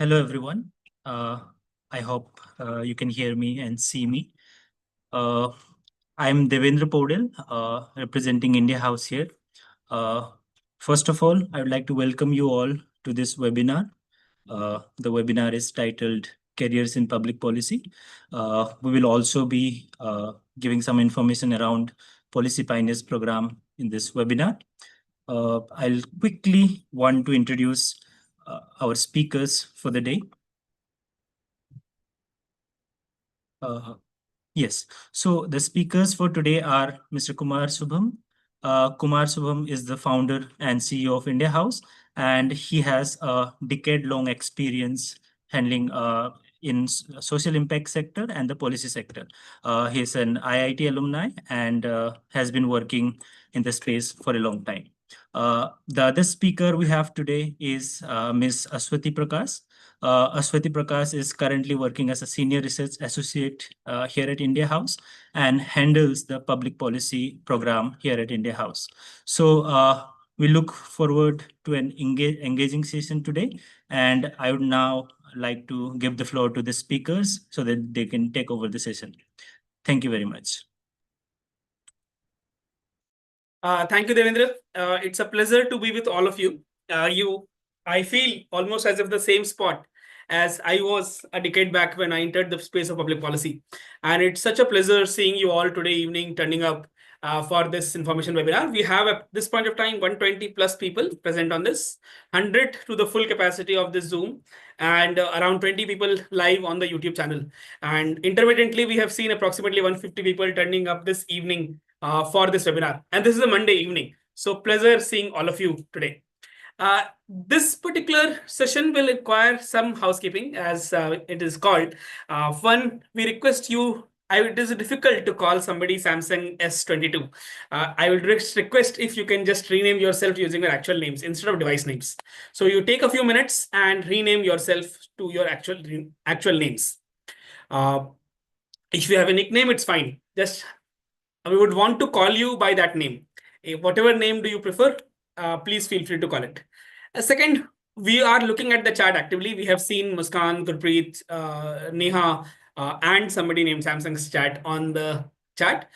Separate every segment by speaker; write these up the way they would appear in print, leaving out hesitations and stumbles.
Speaker 1: Hello, everyone. I hope you can hear me and see me. Uh, I'm Devendra Podel, representing India House here. Uh, First of all, I would like to welcome you all to this webinar. The webinar is titled Careers in Public Policy. We will also be giving some information around Policy Pioneers program in this webinar. I'll quickly want to introduce our speakers for the day. Uh, yes. So the speakers for today are Mr. Kumar Subham. Kumar Subham is the founder and CEO of India House, and he has a decade-long experience handling in social impact sector and the policy sector. He's an IIT alumni and has been working in the space for a long time. The other speaker we have today is Ms. Aswathi Prakash. Aswathi Prakash is currently working as a senior research associate here at India House and handles the public policy program here at India House. So we look forward to an engaging session today. And I would now like to give the floor to the speakers so that they can take over the session. Thank you very much.
Speaker 2: Thank you, Devendra. It's a pleasure to be with all of you. I feel almost as if the same spot as I was a decade back when I entered the space of public policy. And it's such a pleasure seeing you all today evening turning up for this information webinar. We have at this point of time 120 plus people present on this, 100 to the full capacity of this Zoom, and around 20 people live on the YouTube channel. And intermittently, we have seen approximately 150 people turning up this evening for this webinar. And this is a Monday evening. So pleasure seeing all of you today. This particular session will require some housekeeping, as it is called. One, we request you, it is difficult to call somebody Samsung S22. I would request if you can just rename yourself using your actual names instead of device names. So you take a few minutes and rename yourself to your actual names. If you have a nickname, it's fine. Just we would want to call you by that name. Whatever name do you prefer, please feel free to call it. Second, we are looking at the chat actively. We have seen Muskan, Gurpreet, Neha, and somebody named Samsung's chat on the chat.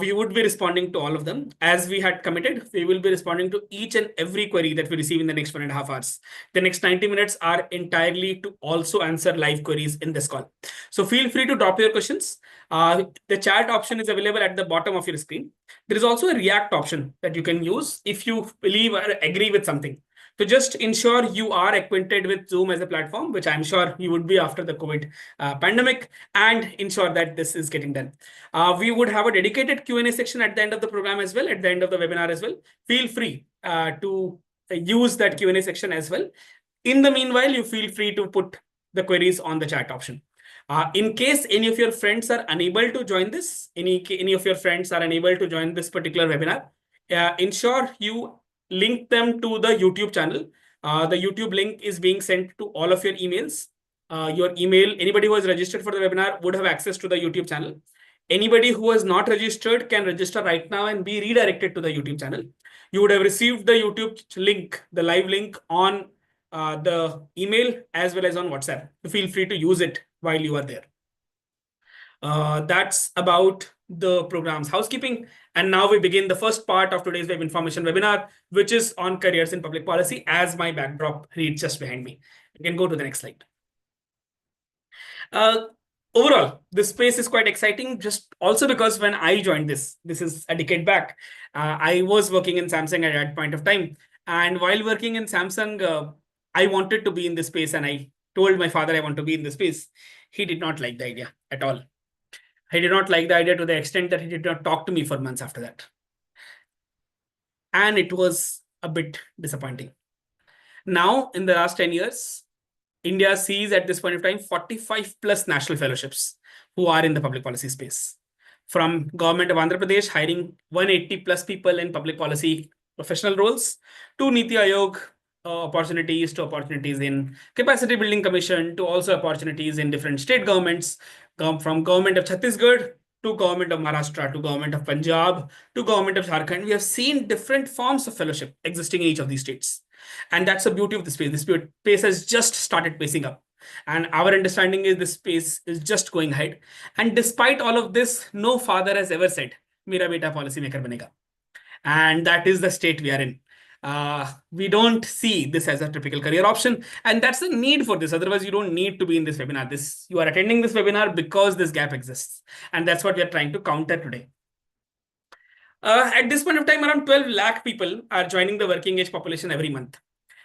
Speaker 2: We would be responding to all of them. As we had committed, we will be responding to each and every query that we receive in the next 1.5 hours. The next 90 minutes are entirely to also answer live queries in this call. So feel free to drop your questions. The chat option is available at the bottom of your screen. There is also a react option that you can use if you believe or agree with something. So just ensure you are acquainted with Zoom as a platform, which I'm sure you would be after the COVID pandemic, and ensure that this is getting done. We would have a dedicated Q&A section at the end of the program as well, at the end of the webinar as well. Feel free to use that Q&A section as well. In the meanwhile, you feel free to put the queries on the chat option. In case any of your friends are unable to join this, any of your friends are unable to join this particular webinar, ensure you link them to the YouTube channel. The YouTube link is being sent to all of your emails. Your email, anybody who has registered for the webinar would have access to the YouTube channel. Anybody who has not registered can register right now and be redirected to the YouTube channel. You would have received the YouTube link, the live link on the email as well as on WhatsApp. Feel free to use it while you are there. That's about the program's housekeeping. And now we begin the first part of today's web information webinar, which is on careers in public policy, as my backdrop reads just behind me. You can go to the next slide. Overall, this space is quite exciting, just also because when I joined this is a decade back, I was working in Samsung at that point of time. And while working in Samsung, I wanted to be in this space, and I told my father I want to be in this space. He did not like the idea at all. He did not like the idea to the extent that he did not talk to me for months after that. And it was a bit disappointing. Now, in the last 10 years, India sees at this point of time 45 plus national fellowships who are in the public policy space. From government of Andhra Pradesh hiring 180 plus people in public policy professional roles, to Niti Aayog opportunities, to opportunities in capacity building commission, to also opportunities in different state governments, from government of Chhattisgarh to government of Maharashtra, to government of Punjab, to government of Jharkhand. We have seen different forms of fellowship existing in each of these states. And that's the beauty of the space. This space has just started pacing up. And our understanding is this space is just going ahead. And despite all of this, no father has ever said, "Mera beta policy maker banega." And that is the state we are in. We don't see this as a typical career option, and that's the need for this. Otherwise, you don't need to be in this webinar. You are attending this webinar because this gap exists, and that's what we are trying to counter today. At this point of time, around 12 lakh people are joining the working age population every month.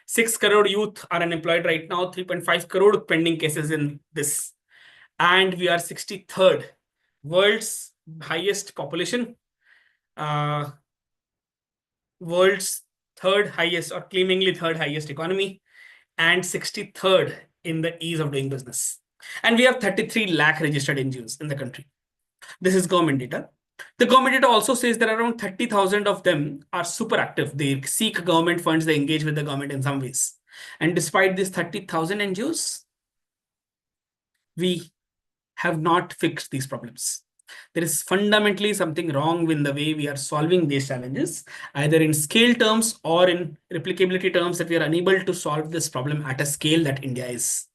Speaker 2: 6 crore youth are unemployed right now, 3.5 crore pending cases in this. And we are 63rd, world's highest population, world's third highest or claimingly third highest economy, and 63rd in the ease of doing business. And we have 33 lakh registered NGOs in the country. This is government data. The government data also says that around 30,000 of them are super active. They seek government funds, they engage with the government in some ways. And despite these 30,000 NGOs, we have not fixed these problems. There is fundamentally something wrong with the way we are solving these challenges, either in scale terms or in replicability terms, that we are unable to solve this problem at a scale that India is.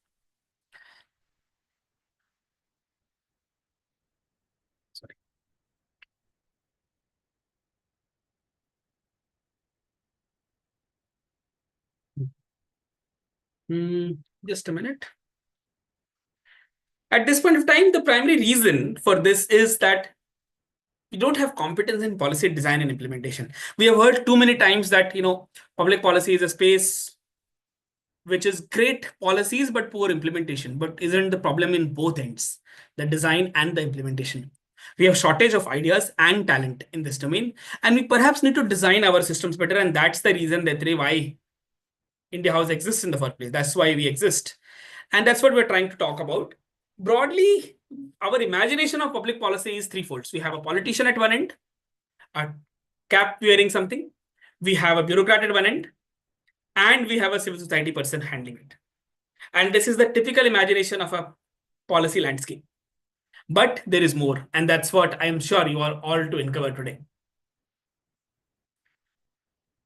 Speaker 2: Sorry. Just a minute. At this point of time, the primary reason for this is that we don't have competence in policy design and implementation. We have heard too many times that, public policy is a space which is great policies but poor implementation. But isn't the problem in both ends, the design and the implementation? We have shortage of ideas and talent in this domain, and we perhaps need to design our systems better. And that's the reason that why India House exists in the first place. That's why we exist. And that's what we're trying to talk about. Broadly, our imagination of public policy is threefold. We have a politician at one end, a cap wearing something, we have a bureaucrat at one end, and we have a civil society person handling it. And this is the typical imagination of a policy landscape. But there is more, and that's what I am sure you are all to uncover today.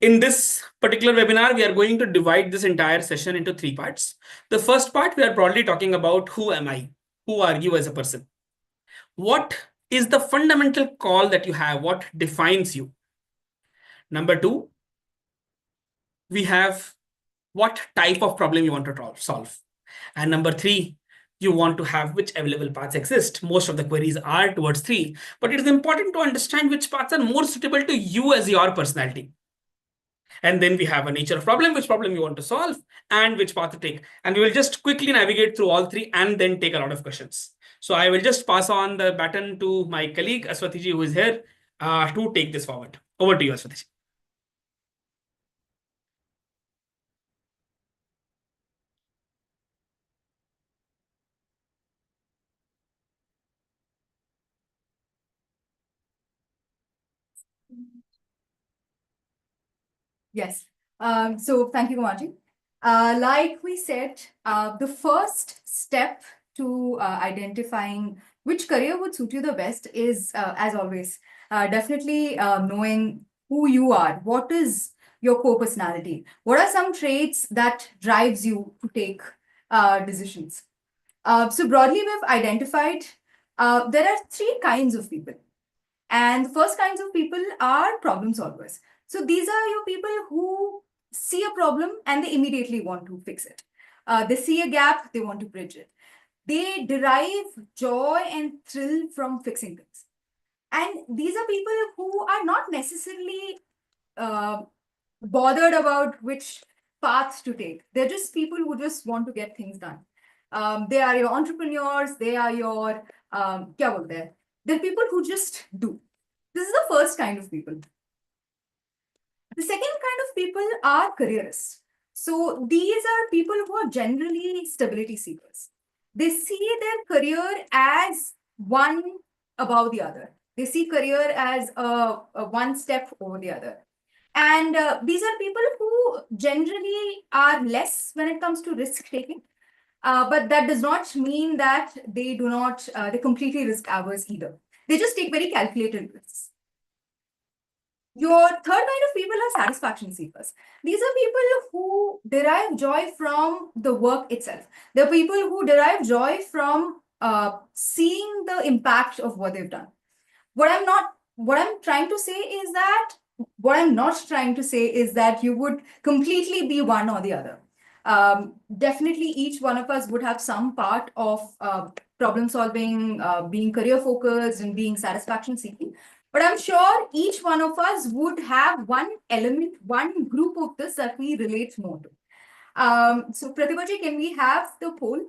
Speaker 2: In this particular webinar, we are going to divide this entire session into three parts. The first part, we are broadly talking about who am I? Who are you as a person? What is the fundamental call that you have? What defines you? Number two, we have what type of problem you want to solve. And number three, you want to have which available paths exist. Most of the queries are towards three, but it is important to understand which paths are more suitable to you as your personality. And then we have a nature of problem, which problem you want to solve, and which path to take. And we will just quickly navigate through all three and then take a lot of questions. So I will just pass on the baton to my colleague, Aswathi ji, who is here to take this forward. Over to you, Aswathi ji.
Speaker 3: Yes. So thank you, Kumarji. Like we said, the first step to identifying which career would suit you the best is, as always, definitely knowing who you are. What is your core personality? What are some traits that drives you to take decisions? So broadly, we've identified there are three kinds of people. And the first kinds of people are problem solvers. So these are your people who see a problem and they immediately want to fix it. They see a gap, they want to bridge it. They derive joy and thrill from fixing things. And these are people who are not necessarily bothered about which path to take. They're just people who just want to get things done. They are your entrepreneurs, they are your, they're people who just do. This is the first kind of people. The second kind of people are careerists. So these are people who are generally stability seekers. They see their career as one above the other. They see career as a one step over the other. And these are people who generally are less when it comes to risk taking. But that does not mean that they do not, they completely risk averse either. They just take very calculated risks. Your third kind of people are satisfaction seekers. These are people who derive joy from the work itself. They're people who derive joy from seeing the impact of what they've done. What I'm trying to say is that, what I'm not trying to say is that you would completely be one or the other. Definitely, each one of us would have some part of problem solving, being career focused, and being satisfaction seeking. But I'm sure each one of us would have one element, one group of this that we relate more to. So, Pratibhaji, can we have the poll?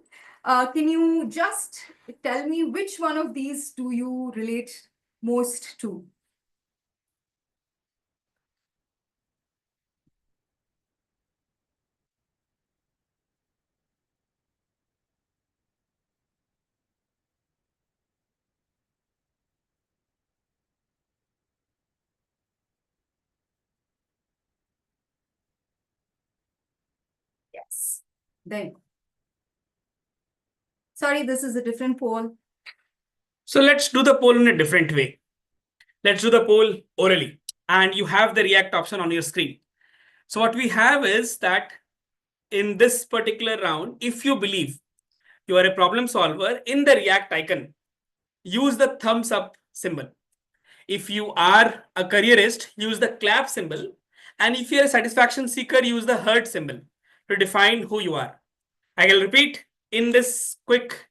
Speaker 3: Can you just tell me which one of these do you relate most to? Yes. There you go. Sorry, this is a different poll.
Speaker 2: So let's do the poll in a different way. Let's do the poll orally. And you have the react option on your screen. So what we have is that in this particular round, if you believe you are a problem solver, in the react icon, use the thumbs up symbol. If you are a careerist, use the clap symbol. And if you're a satisfaction seeker, use the heart symbol to define who you are. I will repeat, in this quick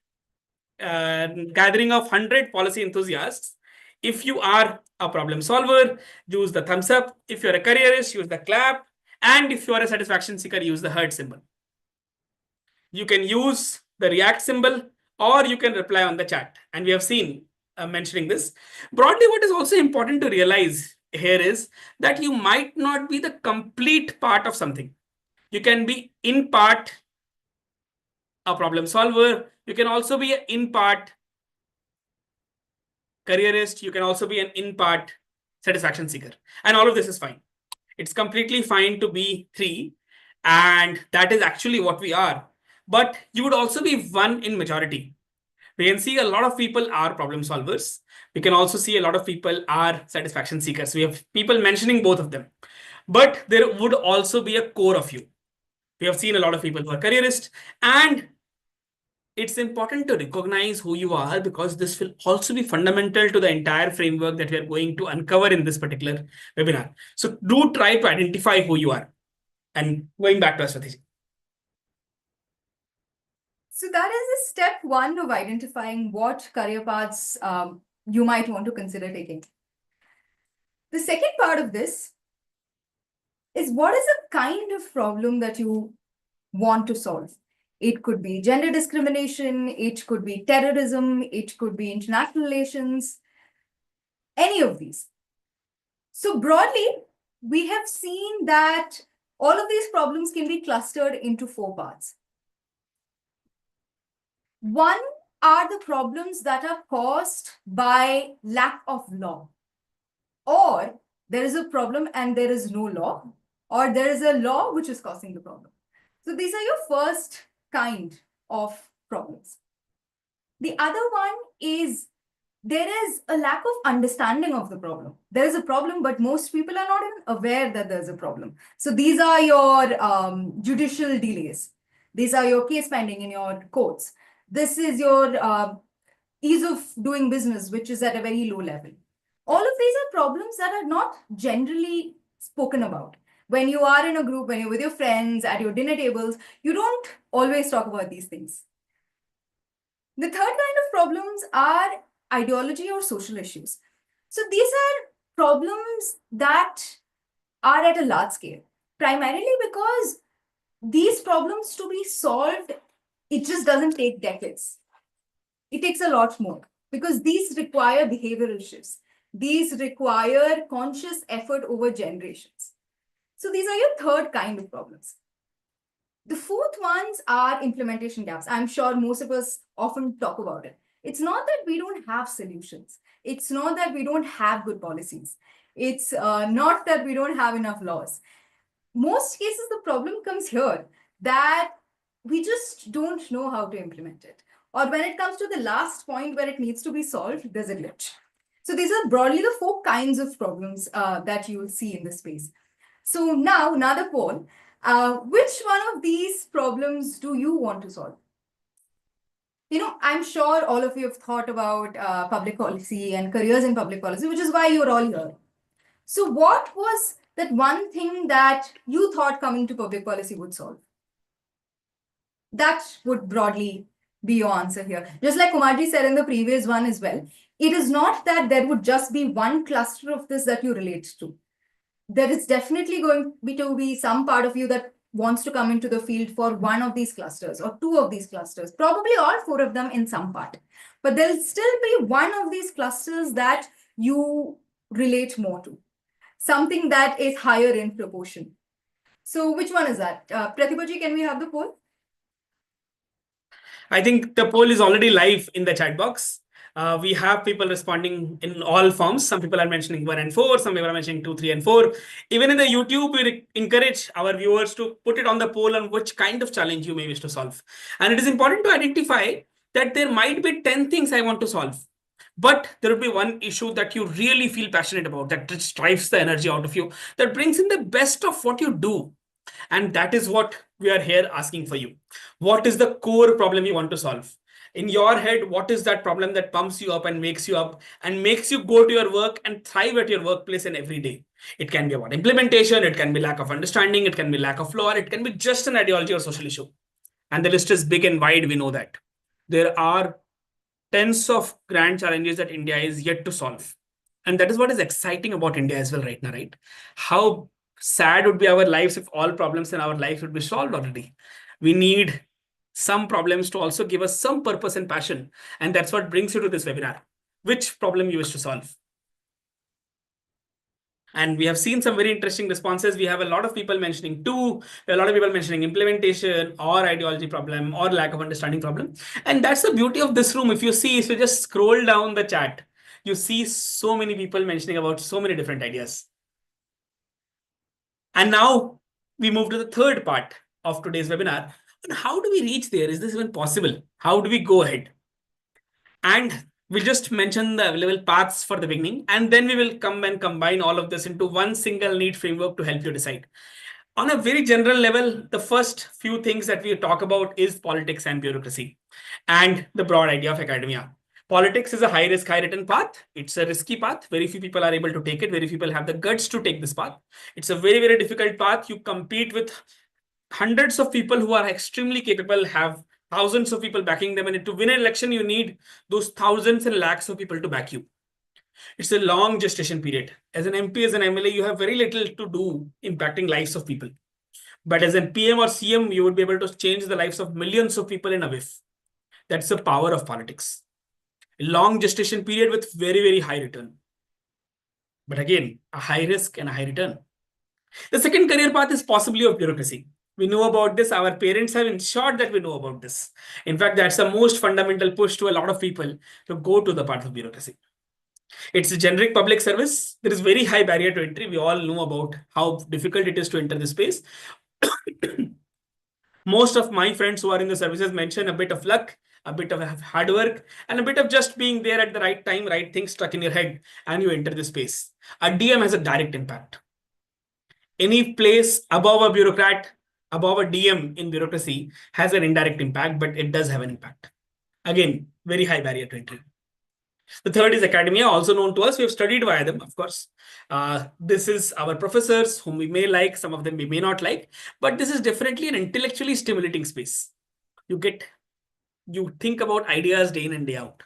Speaker 2: gathering of 100 policy enthusiasts, if you are a problem solver, use the thumbs up. If you're a careerist, use the clap. And if you are a satisfaction seeker, use the heart symbol. You can use the react symbol, or you can reply on the chat. And we have seen mentioning this. Broadly, what is also important to realize here is that you might not be the complete part of something. You can be in part a problem solver. You can also be an in part careerist. You can also be an in part satisfaction seeker. And all of this is fine. It's completely fine to be three. And that is actually what we are. But you would also be one in majority. We can see a lot of people are problem solvers. We can also see a lot of people are satisfaction seekers. We have people mentioning both of them. But there would also be a core of you. We have seen a lot of people who are careerists, and it's important to recognize who you are, because this will also be fundamental to the entire framework that we are going to uncover in this particular webinar. So do try to identify who you are. And going back to Aswathi.
Speaker 3: So that is the step one of identifying what career paths you might want to consider taking. The second part of this is, what is the kind of problem that you want to solve? It could be gender discrimination, it could be terrorism, it could be international relations, any of these. So broadly, we have seen that all of these problems can be clustered into 4 parts. One are the problems that are caused by lack of law, or there is a problem and there is no law, or there is a law which is causing the problem. So these are your first kind of problems. The other one is, there is a lack of understanding of the problem. There is a problem, but most people are not even aware that there's a problem. So these are your judicial delays. These are your case pending in your courts. This is your ease of doing business, which is at a very low level. All of these are problems that are not generally spoken about. When you are in a group, when you're with your friends, at your dinner tables, you don't always talk about these things. The third kind of problems are ideology or social issues. So these are problems that are at a large scale, primarily because these problems to be solved, it just doesn't take decades. It takes a lot more, because these require behavioral shifts. These require conscious effort over generations. So these are your third kind of problems. The fourth ones are implementation gaps. I'm sure most of us often talk about it. It's not that we don't have solutions. It's not that we don't have good policies. It's not that we don't have enough laws. Most cases, the problem comes here that we just don't know how to implement it. Or when it comes to the last point where it needs to be solved, there's a glitch. So these are broadly the 4 kinds of problems that you will see in this space. So now another poll. Which one of these problems do you want to solve? I'm sure all of you have thought about public policy and careers in public policy, which is why you're all here. So what was that one thing that you thought coming to public policy would solve? That would broadly be your answer here. Just like Kumarji said in the previous one as well, it is not that there would just be one cluster of this that you relate to. There is definitely going to be some part of you that wants to come into the field for one of these clusters or two of these clusters, probably all four of them in some part. But there'll still be one of these clusters that you relate more to, something that is higher in proportion. So which one is that? Pratibhaji, can we have the poll?
Speaker 2: I think the poll is already live in the chat box. We have people responding in all forms. Some people are mentioning 1 and 4. Some people are mentioning 2, 3, and 4. Even in the YouTube, we encourage our viewers to put it on the poll on which kind of challenge you may wish to solve. And it is important to identify that there might be 10 things I want to solve. But there will be one issue that you really feel passionate about, that just drives the energy out of you, that brings in the best of what you do. And that is what we are here asking for you. What is the core problem you want to solve? In your head, what is that problem that pumps you up and makes you go to your work and thrive at your workplace and every day? It can be about implementation, it can be lack of understanding, it can be lack of law, it can be just an ideology or social issue. And the list is big and wide, we know that. There are tens of grand challenges that India is yet to solve. And that is what is exciting about India as well right now, right? How sad would be our lives if all problems in our life would be solved already. We need some problems to also give us some purpose and passion. And that's what brings you to this webinar. Which problem you wish to solve? And we have seen some very interesting responses. We have a lot of people mentioning two, a lot of people mentioning implementation or ideology problem or lack of understanding problem. And that's the beauty of this room. If you just scroll down the chat, you see so many people mentioning about so many different ideas. And now we move to the third part of today's webinar. And how do we reach there? Is this even possible? How do we go ahead? And we'll just mention the available paths for the beginning, and then we will come and combine all of this into one single neat framework to help you decide. On a very general level, the first few things that we talk about is politics and bureaucracy and the broad idea of academia. Politics is a high risk, high return path. It's a risky path. Very few people are able to take it. Very few people have the guts to take this path. It's a very, very difficult path. You compete with hundreds of people who are extremely capable, have thousands of people backing them. And to win an election, you need those thousands and lakhs of people to back you. It's a long gestation period. As an MP, as an MLA, you have very little to do impacting lives of people. But as an PM or CM, you would be able to change the lives of millions of people in a whiff. That's the power of politics. A long gestation period with very, very high return. But again, a high risk and a high return. The second career path is possibly of bureaucracy. We know about this. Our parents have ensured that we know about this. In fact, that's the most fundamental push to a lot of people to go to the path of bureaucracy. It's a generic public service. There is very high barrier to entry. We all know about how difficult it is to enter this space. Most of my friends who are in the services mention a bit of luck, a bit of hard work, and a bit of just being there at the right time, right things stuck in your head, and you enter the space. A DM has a direct impact. Any place above a bureaucrat, above a DM in bureaucracy has an indirect impact, but it does have an impact. Again, very high barrier to entry. The third is academia, also known to us. We have studied via them, of course. This is our professors, whom we may like, some of them we may not like, but this is definitely an intellectually stimulating space. You think about ideas day in and day out.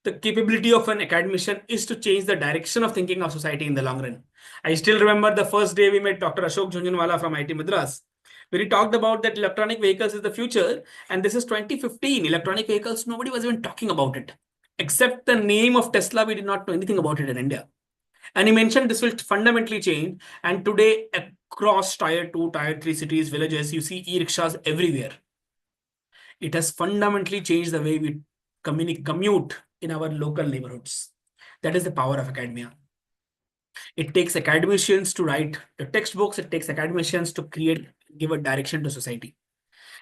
Speaker 2: The capability of an academician is to change the direction of thinking of society in the long run. I still remember the first day we met Dr. Ashok Jhunjhunwala from IT Madras, where he talked about that electronic vehicles is the future. And this is 2015. Electronic vehicles, nobody was even talking about it. Except the name of Tesla, we did not know anything about it in India. And he mentioned this will fundamentally change. And today, across tier 2, tier 3 cities, villages, you see e-rickshaws everywhere. It has fundamentally changed the way we commute in our local neighborhoods. That is the power of academia. It takes academicians to write the textbooks. It takes academicians to give a direction to society.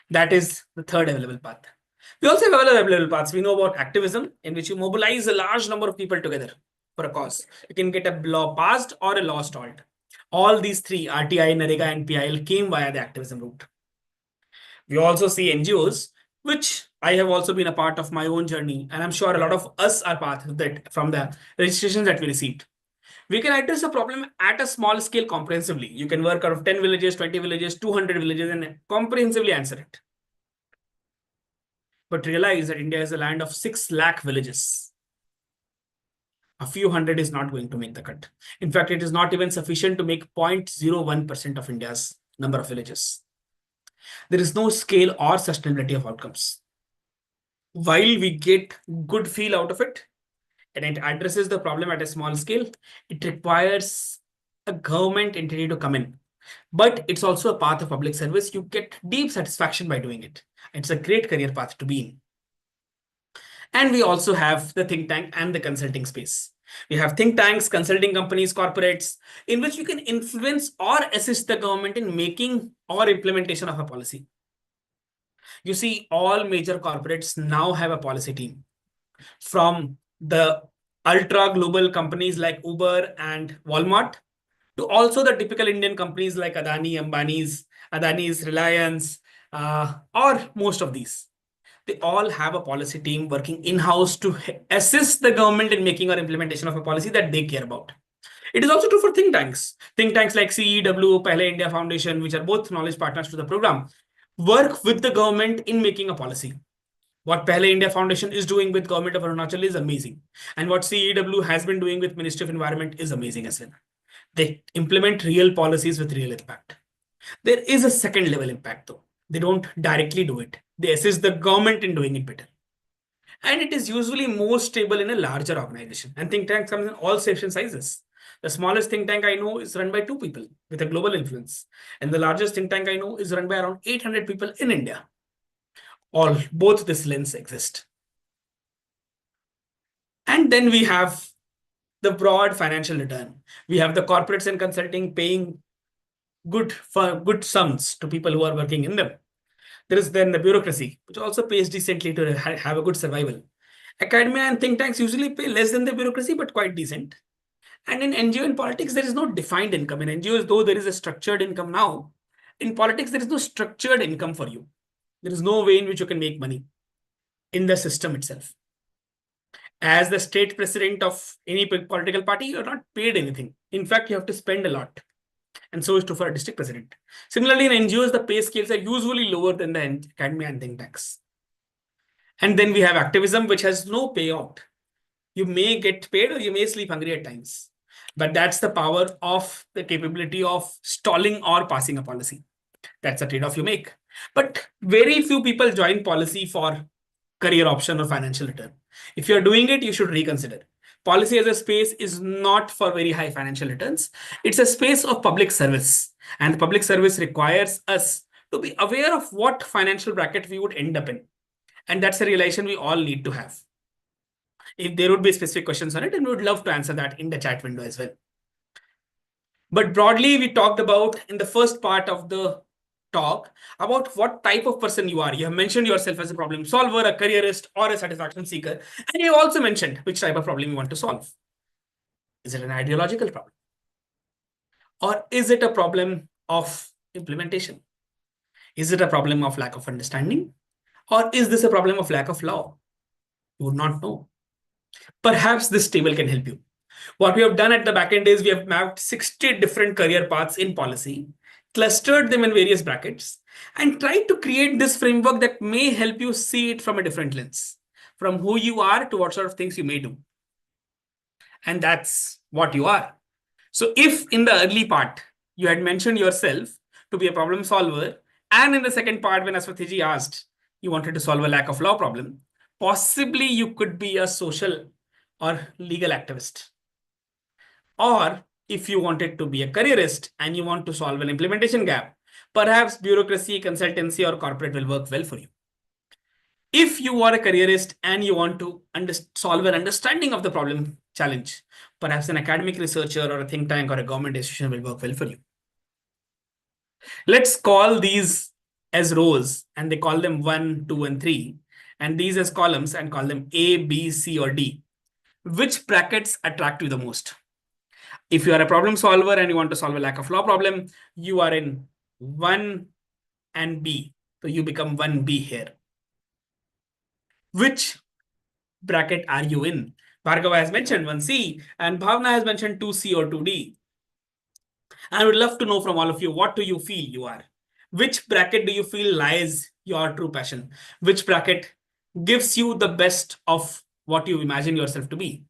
Speaker 2: That is the third available path. We also have other available paths. We know about activism, in which you mobilize a large number of people together for a cause. You can get a law passed or a law stalled. All these three, RTI, NREGA, and PIL, came via the activism route. We also see NGOs, which I have also been a part of my own journey, and I'm sure a lot of us are part of that from the registrations that we received. We can address the problem at a small scale comprehensively. You can work out of 10 villages, 20 villages, 200 villages, and comprehensively answer it. But realize that India is a land of 6 lakh villages. A few hundred is not going to make the cut. In fact, it is not even sufficient to make 0.01% of India's number of villages. There is no scale or sustainability of outcomes. While we get good feel out of it, and it addresses the problem at a small scale, it requires a government entity to come in. But it's also a path of public service. You get deep satisfaction by doing it. It's a great career path to be in. And we also have the think tank and the consulting space. We have think tanks, consulting companies, corporates, in which you can influence or assist the government in making or implementation of a policy. You see, all major corporates now have a policy team. From the ultra global companies like Uber and Walmart, to also the typical Indian companies like Adani's, Reliance, or most of these. They all have a policy team working in-house to assist the government in making or implementation of a policy that they care about. It is also true for think tanks. Think tanks like CEW, Pehle India Foundation, which are both knowledge partners to the program, work with the government in making a policy. What Pehle India Foundation is doing with government of Arunachal is amazing. And what CEW has been doing with Ministry of Environment is amazing as well. They implement real policies with real impact. There is a second level impact though. They don't directly do it. They assist the government in doing it better. And it is usually more stable in a larger organization. And think tanks comes in all shapes and sizes. The smallest think tank I know is run by 2 people with a global influence. And the largest think tank I know is run by around 800 people in India. Both this lens exist. And then we have the broad financial return. We have the corporates and consulting paying good sums to people who are working in them. There is then the bureaucracy, which also pays decently to have a good survival. Academia and think tanks usually pay less than the bureaucracy, but quite decent. And in NGO and politics, there is no defined income. In NGOs, though there is a structured income now, in politics, there is no structured income for you. There is no way in which you can make money in the system itself. As the state president of any political party, you're not paid anything. In fact, you have to spend a lot. And so is true for a district president. Similarly, in NGOs, the pay scales are usually lower than the academia and think tanks. And then we have activism, which has no payout. You may get paid or you may sleep hungry at times. But that's the power of the capability of stalling or passing a policy. That's a trade-off you make. But very few people join policy for career option or financial return. If you're doing it, you should reconsider. Policy as a space is not for very high financial returns. It's a space of public service. And the public service requires us to be aware of what financial bracket we would end up in. And that's a realization we all need to have. If there would be specific questions on it, and we would love to answer that in the chat window as well. But broadly, we talked about in the first part of the talk about what type of person you are. You have mentioned yourself as a problem solver, a careerist, or a satisfaction seeker. And you also mentioned which type of problem you want to solve. Is it an ideological problem? Or is it a problem of implementation? Is it a problem of lack of understanding? Or is this a problem of lack of law? You would not know. Perhaps this table can help you. What we have done at the back end is we have mapped 60 different career paths in policy, clustered them in various brackets, and tried to create this framework that may help you see it from a different lens, from who you are to what sort of things you may do. And that's what you are. So if in the early part, you had mentioned yourself to be a problem solver, and in the second part, when Aswathi ji asked, you wanted to solve a lack of law problem, possibly you could be a social or legal activist. Or if you wanted to be a careerist and you want to solve an implementation gap, perhaps bureaucracy, consultancy, or corporate will work well for you. If you are a careerist and you want to solve an understanding of the problem challenge, perhaps an academic researcher or a think tank or a government institution will work well for you. Let's call these as rows, and they call them 1, 2, and 3, and these as columns and call them A, B, C, or D. Which brackets attract you the most? If you are a problem solver and you want to solve a lack of law problem, you are in 1 and B. So you become 1B here. Which bracket are you in? Bhargava has mentioned 1C and Bhavna has mentioned 2C or 2D. I would love to know from all of you, what do you feel you are? Which bracket do you feel lies your true passion? Which bracket gives you the best of what you imagine yourself to be?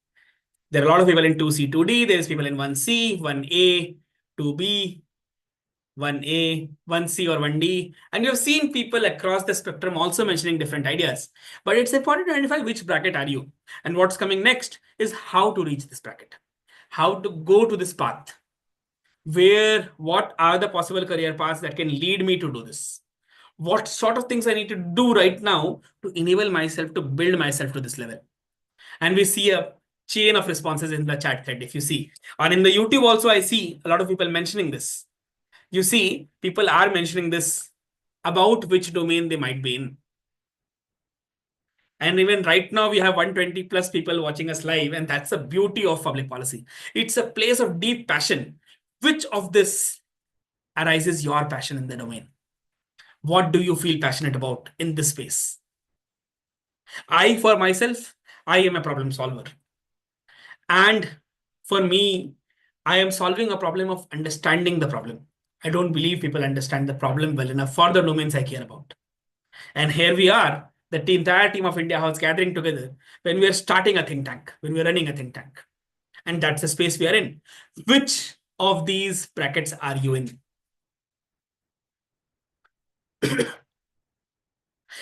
Speaker 2: There are a lot of people in 2C, 2D. There's people in 1C, 1A, 2B, 1A, 1C or 1D. And you've seen people across the spectrum also mentioning different ideas. But it's important to identify which bracket are you. And what's coming next is how to reach this bracket. How to go to this path. What are the possible career paths that can lead me to do this? What sort of things I need to do right now to enable myself to build myself to this level? And we see a chain of responses in the chat thread, if you see. And in the YouTube also, I see a lot of people mentioning this. You see, people are mentioning this about which domain they might be in. And even right now, we have 120 plus people watching us live. And that's the beauty of public policy. It's a place of deep passion. Which of this arises your passion in the domain? What do you feel passionate about in this space? For myself, I am a problem solver. And for me, I am solving a problem of understanding the problem. I don't believe people understand the problem well enough for the domains I care about. And here we are, the entire team of India House gathering together when we are starting a think tank, when we're running a think tank. And that's the space we are in. Which of these brackets are you in?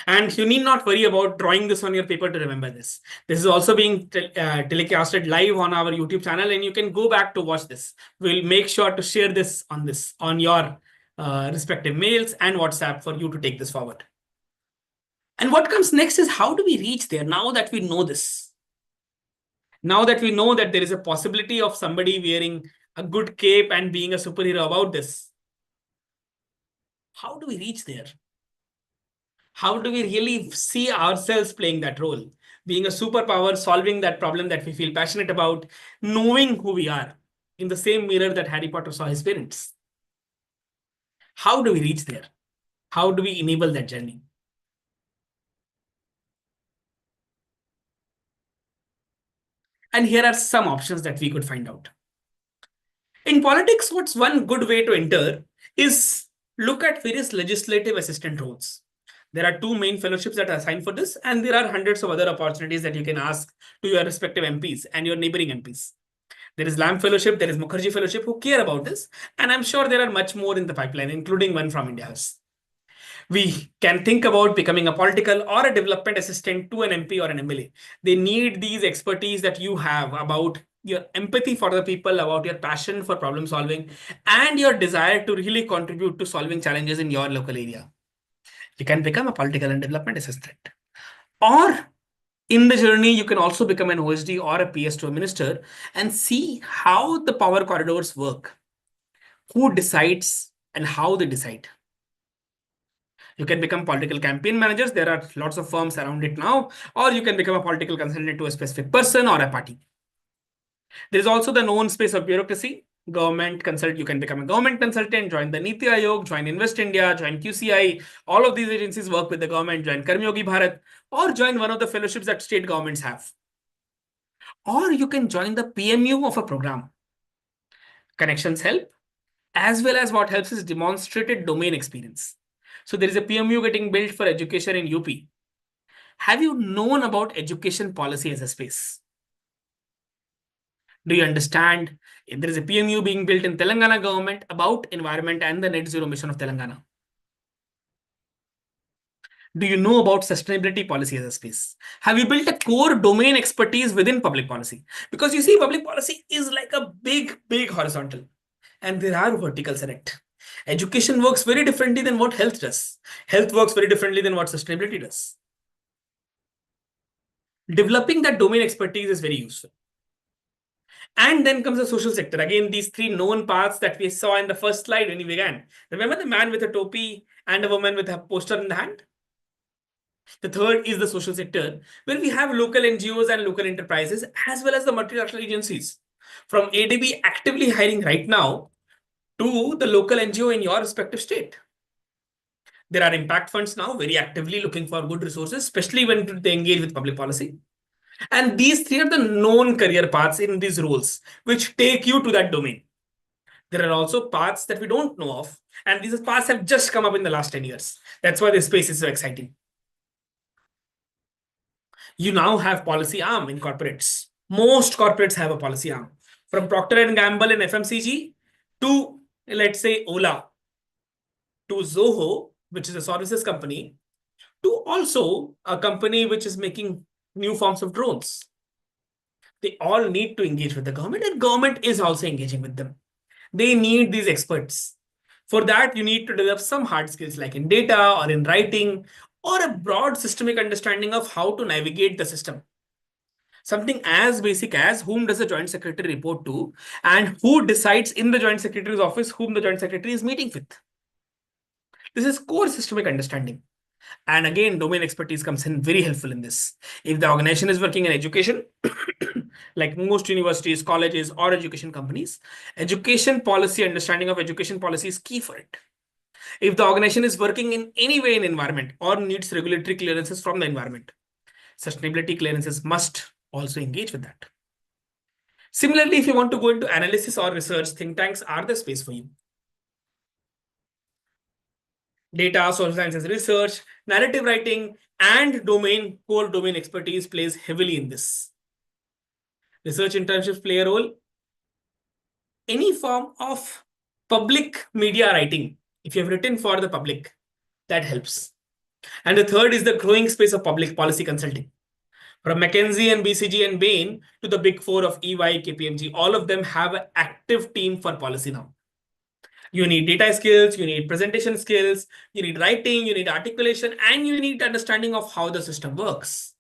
Speaker 2: And you need not worry about drawing this on your paper to remember this. This is also being telecasted live on our YouTube channel, and you can go back to watch this. We'll make sure to share this on your respective mails and WhatsApp for you to take this forward. And what comes next is, how do we reach there now that we know this? Now that we know that there is a possibility of somebody wearing a good cape and being a superhero about this, how do we reach there? How do we really see ourselves playing that role? Being a superpower, solving that problem that we feel passionate about, knowing who we are in the same mirror that Harry Potter saw his parents. How do we reach there? How do we enable that journey? And here are some options that we could find out. In politics, what's one good way to enter is look at various legislative assistant roles. There are 2 main fellowships that are assigned for this, and there are hundreds of other opportunities that you can ask to your respective MPs and your neighboring MPs. There is Lamb Fellowship, there is Mukherjee Fellowship who care about this, and I'm sure there are much more in the pipeline, including one from India House. We can think about becoming a political or a development assistant to an MP or an MLA. They need these expertise that you have about your empathy for the people, about your passion for problem solving, and your desire to really contribute to solving challenges in your local area. You can become a political and development assistant. Or in the journey, you can also become an OSD or a PS to a minister and see how the power corridors work, who decides and how they decide. You can become political campaign managers. There are lots of firms around it now, or you can become a political consultant to a specific person or a party. There is also the known space of bureaucracy. Government consult, you can become a government consultant, join the Niti Aayog, join Invest India, join QCI. All of these agencies work with the government, join Karmyogi Bharat, or join one of the fellowships that state governments have. Or you can join the PMU of a program. Connections help, as well as what helps is demonstrated domain experience. So there is a PMU getting built for education in UP. Have you known about education policy as a space? Do you understand? There is a PMU being built in Telangana government about environment and the net zero mission of Telangana. Do you know about sustainability policy as a space? Have you built a core domain expertise within public policy? Because you see, public policy is like a big, big horizontal, and there are verticals in it. Education works very differently than what health does. Health works very differently than what sustainability does. Developing that domain expertise is very useful. And then comes the social sector. Again, these 3 known paths that we saw in the first slide when we began. Remember the man with a topi and a woman with a poster in the hand? The third is the social sector, where we have local NGOs and local enterprises, as well as the multilateral agencies. from ADB actively hiring right now to the local NGO in your respective state. There are impact funds now very actively looking for good resources, especially when they engage with public policy. And these three are the known career paths in these roles, which take you to that domain. There are also paths that we don't know of, and these paths have just come up in the last 10 years. That's why this space is so exciting. You now have policy arm in corporates. Most corporates have a policy arm. From Procter & Gamble in FMCG to, let's say, Ola, to Zoho, which is a services company, to also a company which is making new forms of drones. They all need to engage with the government, and government is also engaging with them. They need these experts. For that, you need to develop some hard skills like in data or in writing or a broad systemic understanding of how to navigate the system. Something as basic as whom does the joint secretary report to and who decides in the joint secretary's office whom the joint secretary is meeting with. This is core systemic understanding. And again, domain expertise comes in very helpful in this. If the organization is working in education, like most universities, colleges, or education companies, education policy, understanding of education policy is key for it. If the organization is working in any way in environment or needs regulatory clearances from the environment, sustainability clearances must also engage with that. Similarly, if you want to go into analysis or research, think tanks are the space for you. Data, social sciences research, narrative writing, and core domain expertise plays heavily in this. Research internships play a role. Any form of public media writing, if you have written for the public, that helps. And the third is the growing space of public policy consulting. From McKinsey and BCG and Bain to the big four of EY, KPMG, all of them have an active team for policy now. You need data skills, you need presentation skills, you need writing, you need articulation, and you need understanding of how the system works.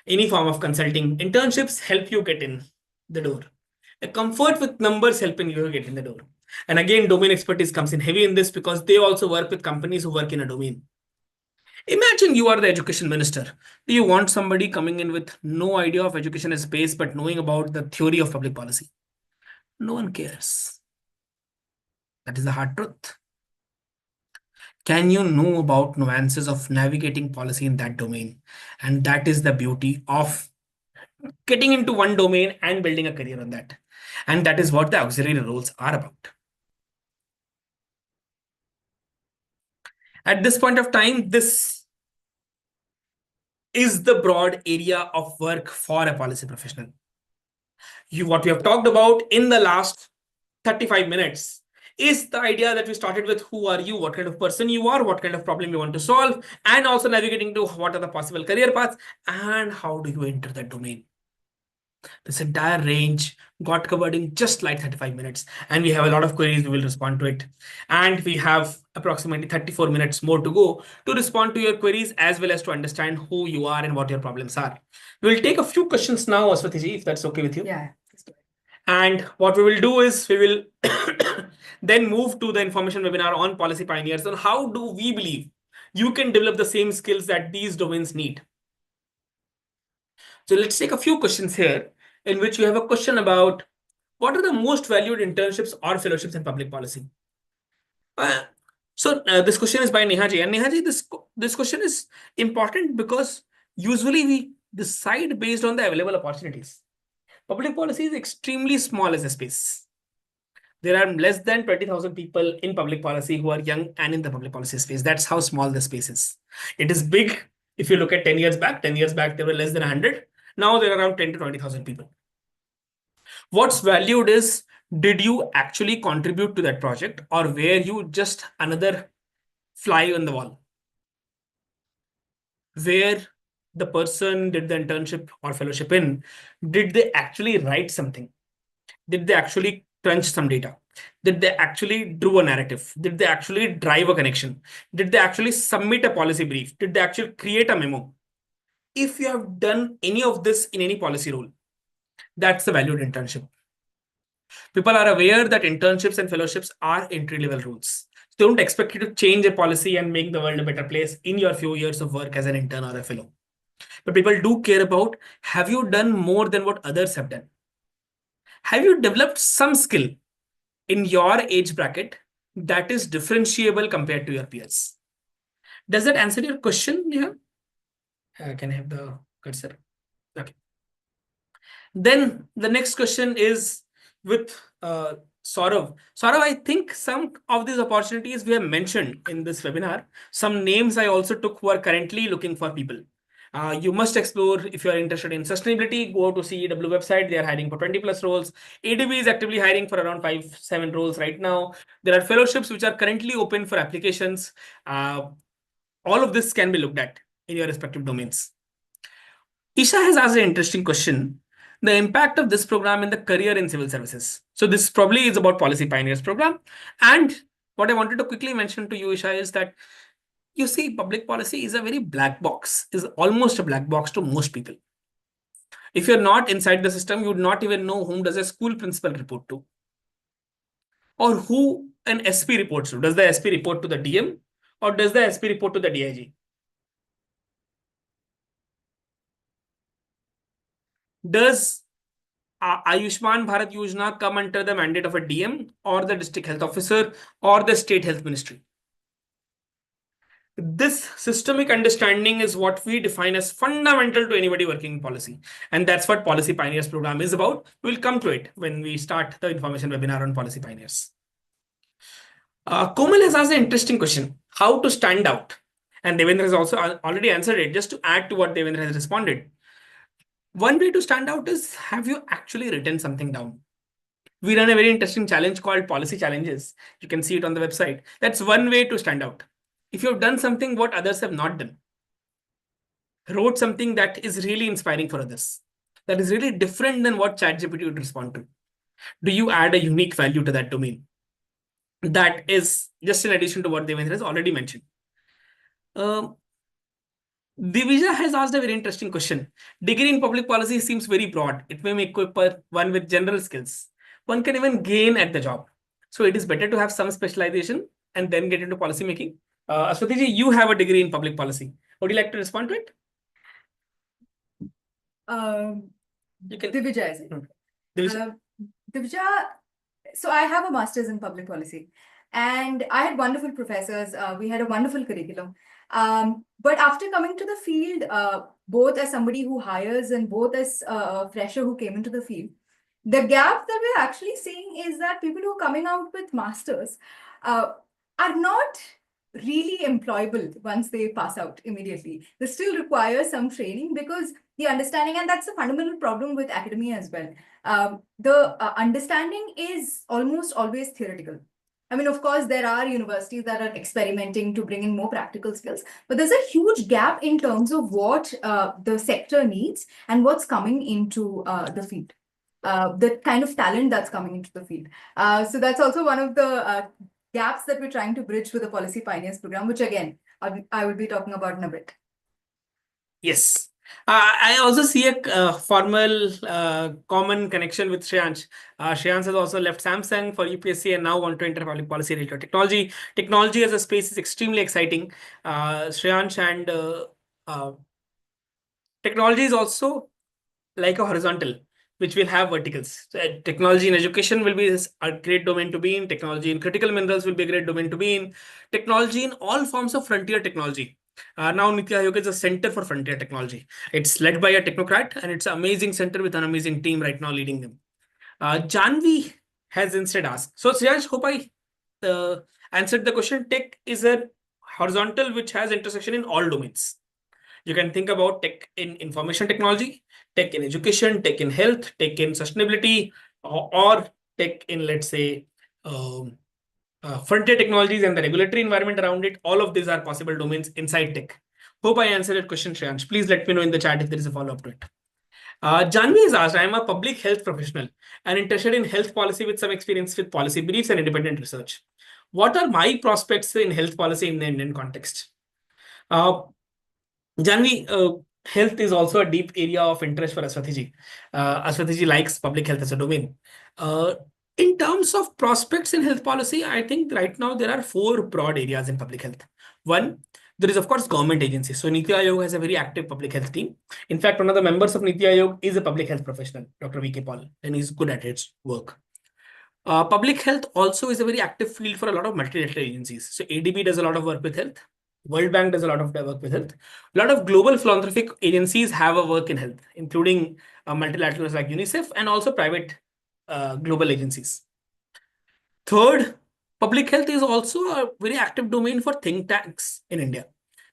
Speaker 2: Any form of consulting internships help you get in the door. A comfort with numbers helping you get in the door. And again, domain expertise comes in heavy in this because they also work with companies who work in a domain. Imagine you are the education minister. Do you want somebody coming in with no idea of education as space, but knowing about the theory of public policy? No one cares. That is the hard truth. Can you know about nuances of navigating policy in that domain? And that is the beauty of getting into one domain and building a career on that. And that is what the auxiliary roles are about. At this point of time, this is the broad area of work for a policy professional. What we have talked about in the last 35 minutes is the idea that we started with who are you, what kind of person you are, what kind of problem you want to solve, and also navigating to what are the possible career paths and how do you enter that domain. This entire range got covered in just like 35 minutes, and we have a lot of queries. We will respond to it, and we have approximately 34 minutes more to go to respond to your queries as well as to understand who you are and what your problems are. We will take a few questions now, Aswathi ji, if that's okay with you.
Speaker 3: Yeah.
Speaker 2: And what we will do is we will then move to the information webinar on policy pioneers on how do we believe you can develop the same skills that these domains need. So let's take a few questions here in which you have a question about what are the most valued internships or fellowships in public policy. So this question is by Nehaji, and Nehaji, this question is important because usually we decide based on the available opportunities. Public policy is extremely small as a space. There are less than 20,000 people in public policy who are young and in the public policy space. That's how small the space is. It is big. If you look at 10 years back, there were less than 100. Now there are around 10 to 20,000 people. What's valued is, did you actually contribute to that project or were you just another fly on the wall? Where the person did the internship or fellowship in, did they actually write something? Did they actually crunch some data? Did they actually do a narrative? Did they actually drive a connection? Did they actually submit a policy brief? Did they actually create a memo? If you have done any of this in any policy role, that's the valued internship. People are aware that internships and fellowships are entry-level roles. Don't expect you to change a policy and make the world a better place in your few years of work as an intern or a fellow. But people do care about, have you done more than what others have done? have you developed some skill in your age bracket that is differentiable compared to your peers? Does that answer your question, Neha? Can I have the cursor? Okay. Then the next question is with Saurav. Saurav, I think some of these opportunities we have mentioned in this webinar. Some names I also took who are currently looking for people. You must explore if you are interested in sustainability. Go to CEW website. They are hiring for 20 plus roles. ADB is actively hiring for around 5-7 roles right now. There are fellowships which are currently open for applications. All of this can be looked at in your respective domains. Isha has asked an interesting question. The impact of this program in the career in civil services. So this probably is about Policy Pioneers program. And what I wanted to quickly mention to you, Isha, is that you see, public policy is a very black box, is almost a black box to most people. If you're not inside the system, you would not even know whom does a school principal report to, or who an SP reports to. Does the SP report to the DM, or does the SP report to the DIG? Does Ayushman Bharat Yojana come under the mandate of a DM or the district health officer or the state health ministry? This systemic understanding is what we define as fundamental to anybody working in policy. And that's what Policy Pioneers program is about. We'll come to it when we start the information webinar on Policy Pioneers. Komal has asked an interesting question, how to stand out? And Devendra has also already answered it. Just to add to what Devendra has responded. One way to stand out is, have you actually written something down? We run a very interesting challenge called Policy Challenges. You can see it on the website. That's one way to stand out. If you've done something what others have not done, wrote something that is really inspiring for others, that is really different than what ChatGPT would respond to, do you add a unique value to that domain? That is just in addition to what Devendra has already mentioned. Divija has asked a very interesting question. Degree in public policy seems very broad. It may make one with general skills. One can even gain at the job. So it is better to have some specialization and then get into policy making. Aswathi ji, you have a degree in public policy. Would you like to respond to it? You can.
Speaker 3: Divija, is it?
Speaker 2: Divija.
Speaker 3: Divija, so I have a master's in public policy, and I had wonderful professors. We had a wonderful curriculum. But after coming to the field, both as somebody who hires and both as a fresher who came into the field, the gap that we're actually seeing is that people who are coming out with masters are not really employable once they pass out immediately. They still require some training because the understanding, and that's a fundamental problem with academia as well. The understanding is almost always theoretical. I mean, of course, there are universities that are experimenting to bring in more practical skills, but there's a huge gap in terms of what the sector needs and what's coming into the field, the kind of talent that's coming into the field. So that's also one of the gaps that we're trying to bridge with the Policy Pioneers program, which again, I will be talking about in a bit.
Speaker 2: Yes. I also see a formal common connection with Shreyansh. Shreyansh has also left Samsung for UPSC and now want to enter public policy related technology. Technology as a space is extremely exciting. Shreyansh and technology is also like a horizontal, which will have verticals. So, technology in education will be a great domain to be in. Technology in critical minerals will be a great domain to be in. Technology in all forms of frontier technology. Now Niti Aayog is a center for frontier technology. It's led by a technocrat and it's an amazing center with an amazing team right now leading them. Janvi has instead asked. So Sriyansh, hope I answered the question. Tech is a horizontal which has intersection in all domains. You can think about tech in information technology, tech in education, tech in health, tech in sustainability, or tech in, let's say, frontier technologies and the regulatory environment around it. All of these are possible domains inside tech. Hope I answered that question, Shreyansh. Please let me know in the chat if there is a follow-up to it. Janvi has asked, I am a public health professional and interested in health policy with some experience with policy briefs and independent research. What are my prospects in health policy in the Indian context? Janvi, health is also a deep area of interest for Aswathi ji. Aswathi ji likes public health as a domain. In terms of prospects in health policy, I think right now there are 4 broad areas in public health. One, There is, of course, government agencies. So Niti Aayog has a very active public health team. In fact, one of the members of Niti Aayog is a public health professional, Dr. V.K. Paul, and he's good at his work. Public health also is a very active field for a lot of multilateral agencies. So ADB does a lot of work with health. World Bank does a lot of work with health. A lot of global philanthropic agencies have a work in health, including multilaterals like UNICEF and also private global agencies. Third, public health is also a very active domain for think tanks in India.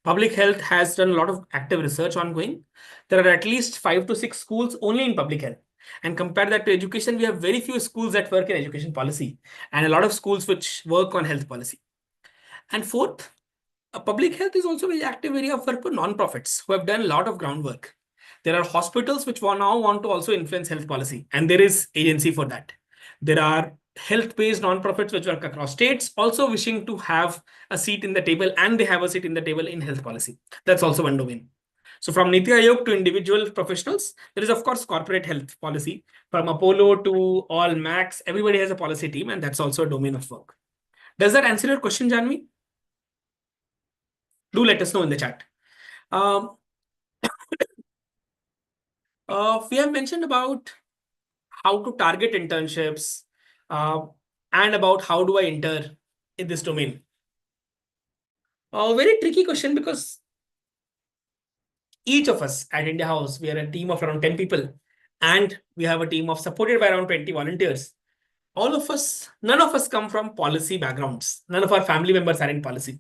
Speaker 2: Public health has done a lot of active research ongoing. There are at least 5 to 6 schools only in public health. And compare that to education, we have very few schools that work in education policy and a lot of schools which work on health policy. And fourth, public health is also a very active area of work for non-profits who have done a lot of groundwork. There are hospitals which now want to also influence health policy, and there is agency for that. There are health-based non-profits which work across states also wishing to have a seat in the table, and they have a seat in the table in health policy. That's also one domain. So from Niti Aayog to individual professionals, there is of course corporate health policy. From Apollo to all Max, everybody has a policy team, and that's also a domain of work. Does that answer your question, Janvi? Do let us know in the chat. We have mentioned about how to target internships and about how do I enter in this domain. A very tricky question because each of us at India House, we are a team of around 10 people and we have a team of supported by around 20 volunteers. All of us, none of us come from policy backgrounds. None of our family members are in policy.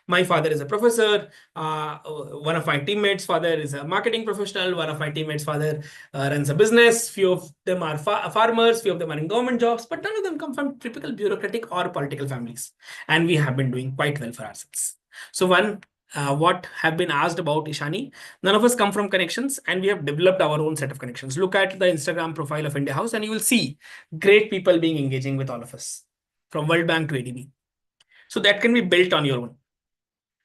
Speaker 2: My father is a professor. One of my teammates' father is a marketing professional. One of my teammates' father runs a business. Few of them are farmers. Few of them are in government jobs. But none of them come from typical bureaucratic or political families. And we have been doing quite well for ourselves. So what have been asked about Ishani, none of us come from connections and we have developed our own set of connections. Look at the Instagram profile of India House and you will see great people being engaging with all of us from World Bank to ADB. So that can be built on your own.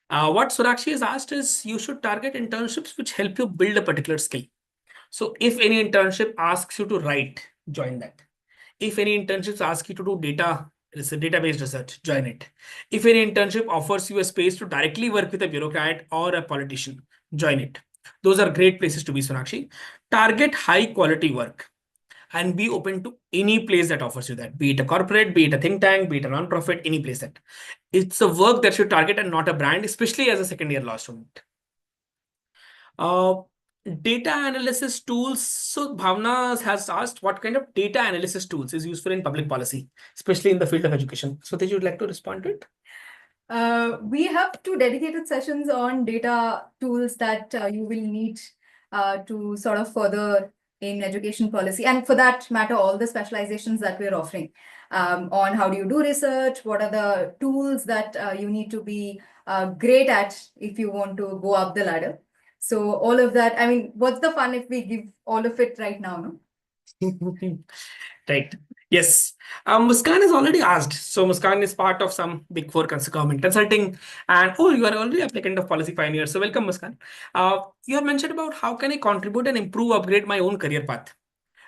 Speaker 2: What Surakshi has asked is you should target internships which help you build a particular skill. So if any internship asks you to write, join that. If any internships ask you to do database research, join it. If any internship offers you a space to directly work with a bureaucrat or a politician, join it. Those are great places to be, Sonakshi. Target high quality work and be open to any place that offers you that, be it a corporate, be it a think tank, be it a non-profit, any place that. It's a work that you target and not a brand, especially as a second year law student. Data analysis tools. So Bhavna has asked what kind of data analysis tools is useful in public policy, especially in the field of education. So would you like to respond to it?
Speaker 3: We have 2 dedicated sessions on data tools that you will need to sort of further in education policy, and for that matter, all the specializations that we're offering on how do you do research, what are the tools that you need to be great at if you want to go up the ladder. So all of that, I mean, what's the fun if we give all of it right now, no?
Speaker 2: Right. Yes. Muskan has already asked. So Muskan is part of some Big Four government consulting. And oh, you are already applicant of Policy Pioneer. So welcome, Muskan. You have mentioned about how can I contribute and improve, upgrade my own career path,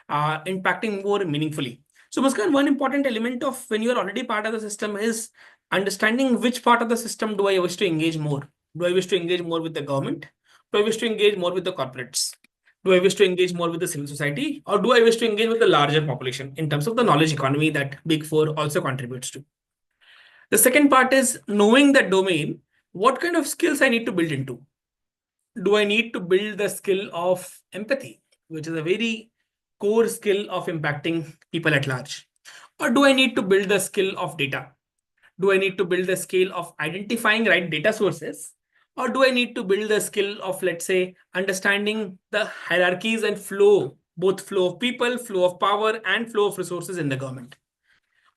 Speaker 2: impacting more meaningfully. So Muskan, one important element of when you are already part of the system is understanding which part of the system do I wish to engage more. Do I wish to engage more with the government? Do I wish to engage more with the corporates? Do I wish to engage more with the civil society, or do I wish to engage with the larger population in terms of the knowledge economy that Big Four also contributes to? The second part is knowing the domain, what kind of skills I need to build into. Do I need to build the skill of empathy, which is a very core skill of impacting people at large? Or do I need to build the skill of data? Do I need to build the skill of identifying right data sources? Or do I need to build the skill of, let's say, understanding the hierarchies and flow, both flow of people, flow of power, and flow of resources in the government?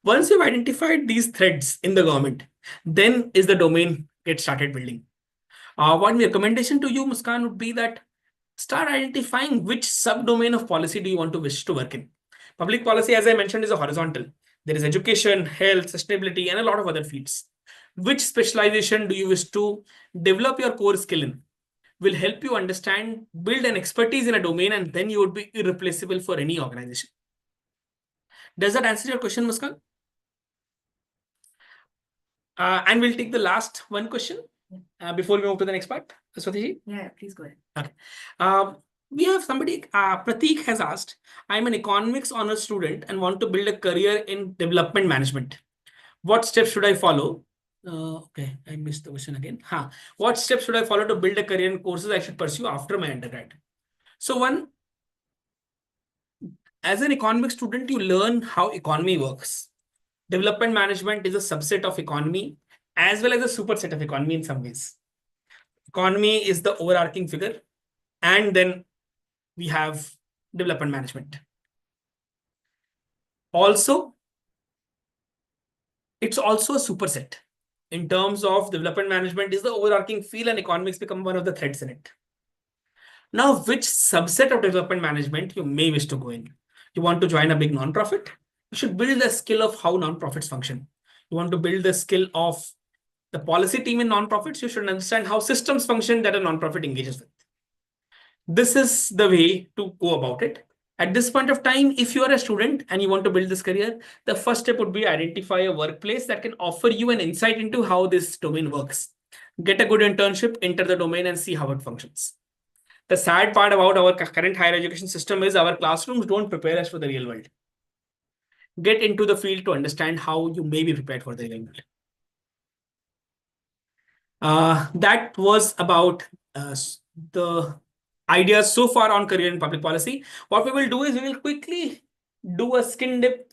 Speaker 2: Once you've identified these threads in the government, then is the domain get started building. One recommendation to you, Muskan, would be that start identifying which subdomain of policy do you want to wish to work in. Public policy, as I mentioned, is a horizontal. There is education, health, sustainability, and a lot of other fields. Which specialization do you wish to develop your core skill in? Will help you understand, build an expertise in a domain, and then you would be irreplaceable for any organization. Does that answer your question, Muskan? And we'll take the last one question. before we move to the next part, Aswathi?
Speaker 3: Yeah, please go ahead.
Speaker 2: Okay. We have somebody, Prateek has asked, I'm an economics honors student and want to build a career in development management. What steps should I follow? Okay, I missed the question again. What steps should I follow to build a career in courses I should pursue after my undergrad? So one, as an economics student, you learn how economy works. Development management is a subset of economy as well as a superset of economy in some ways. Economy is the overarching figure, and then we have development management. Also, it's also a superset in terms of development management is the overarching field and economics become one of the threads in it. Now, which subset of development management you may wish to go in? You want to join a big nonprofit? You should build the skill of how nonprofits function. You want to build the skill of the policy team in nonprofits? You should understand how systems function that a nonprofit engages with. This is the way to go about it. At this point of time, if you are a student and you want to build this career, the first step would be identify a workplace that can offer you an insight into how this domain works. Get a good internship, enter the domain and see how it functions. The sad part about our current higher education system is our classrooms don't prepare us for the real world. Get into the field to understand how you may be prepared for the real world. That was about the ideas so far on career in public policy. What we will do is we will quickly do a skin dip,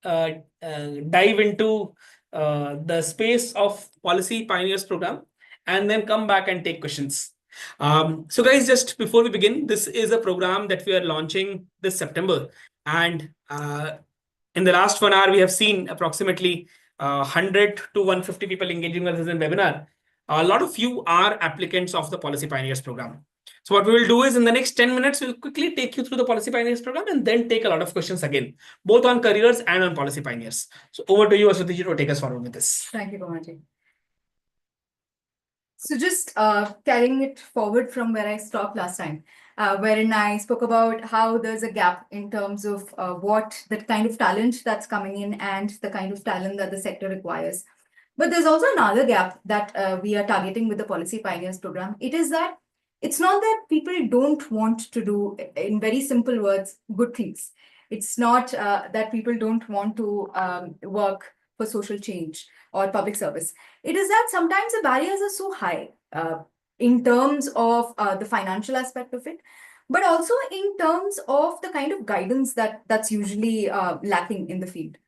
Speaker 2: dive into the space of Policy Pioneers program, and then come back and take questions. So guys, just before we begin, this is a program that we are launching this September. And in the last 1 hour, we have seen approximately 100 to 150 people engaging with us in webinar. A lot of you are applicants of the Policy Pioneers program. So what we will do is in the next 10 minutes, we'll quickly take you through the Policy Pioneers program and then take a lot of questions again, both on careers and on Policy Pioneers. So over to you, Aswathi, to take us forward with this.
Speaker 3: Thank you, Kumar. So just carrying it forward from where I stopped last time, wherein I spoke about how there's a gap in terms of what the kind of talent that's coming in and the kind of talent that the sector requires. But there's also another gap that we are targeting with the Policy Pioneers program. It is that it's not that people don't want to do, in very simple words, good things. It's not that people don't want to work for social change or public service. It is that sometimes the barriers are so high in terms of the financial aspect of it, but also in terms of the kind of guidance that's usually lacking in the field.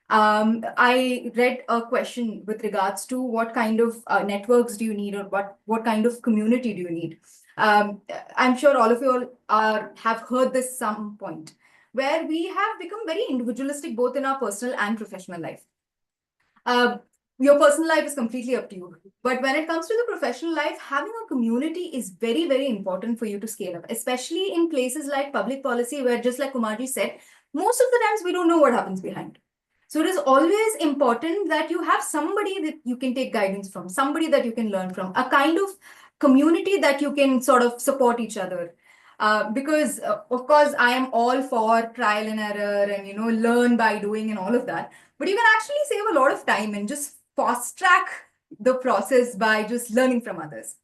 Speaker 3: I read a question with regards to what kind of networks do you need, or what kind of community do you need. I'm sure all of you have heard this some point, where we have become very individualistic both in our personal and professional life. Your personal life is completely up to you. But when it comes to the professional life, having a community is very, very important for you to scale up, especially in places like public policy, where, just like Kumarji said, most of the times we don't know what happens behind. So it is always important that you have somebody that you can take guidance from, somebody that you can learn from, a kind of community that you can sort of support each other. Because of course, I am all for trial and error and learn by doing and all of that. But you can actually save a lot of time and just fast track the process by just learning from others.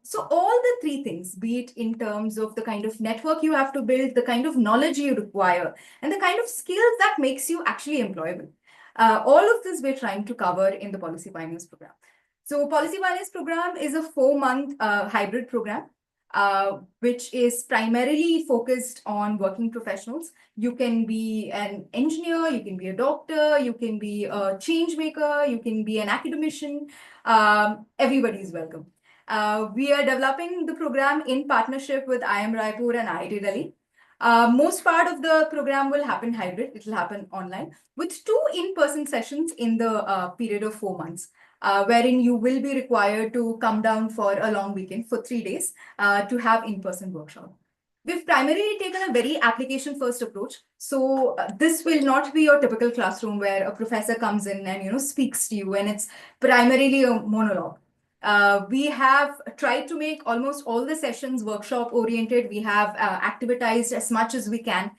Speaker 3: So all the three things, be it in terms of the kind of network you have to build, the kind of knowledge you require, and the kind of skills that makes you actually employable. All of this we're trying to cover in the Policy Pioneers program. So Policy Pioneers program is a 4-month hybrid program, which is primarily focused on working professionals. You can be an engineer, you can be a doctor, you can be a change maker, you can be an academician. Everybody is welcome. We are developing the program in partnership with IIM Raipur and IIT Delhi. Most part of the program will happen hybrid. It will happen online with 2 in-person sessions in the period of 4 months. Wherein you will be required to come down for a long weekend for 3 days to have in-person workshop. We've primarily taken a very application-first approach. So this will not be your typical classroom where a professor comes in and speaks to you, and it's primarily a monologue. We have tried to make almost all the sessions workshop-oriented. We have activatized as much as we can.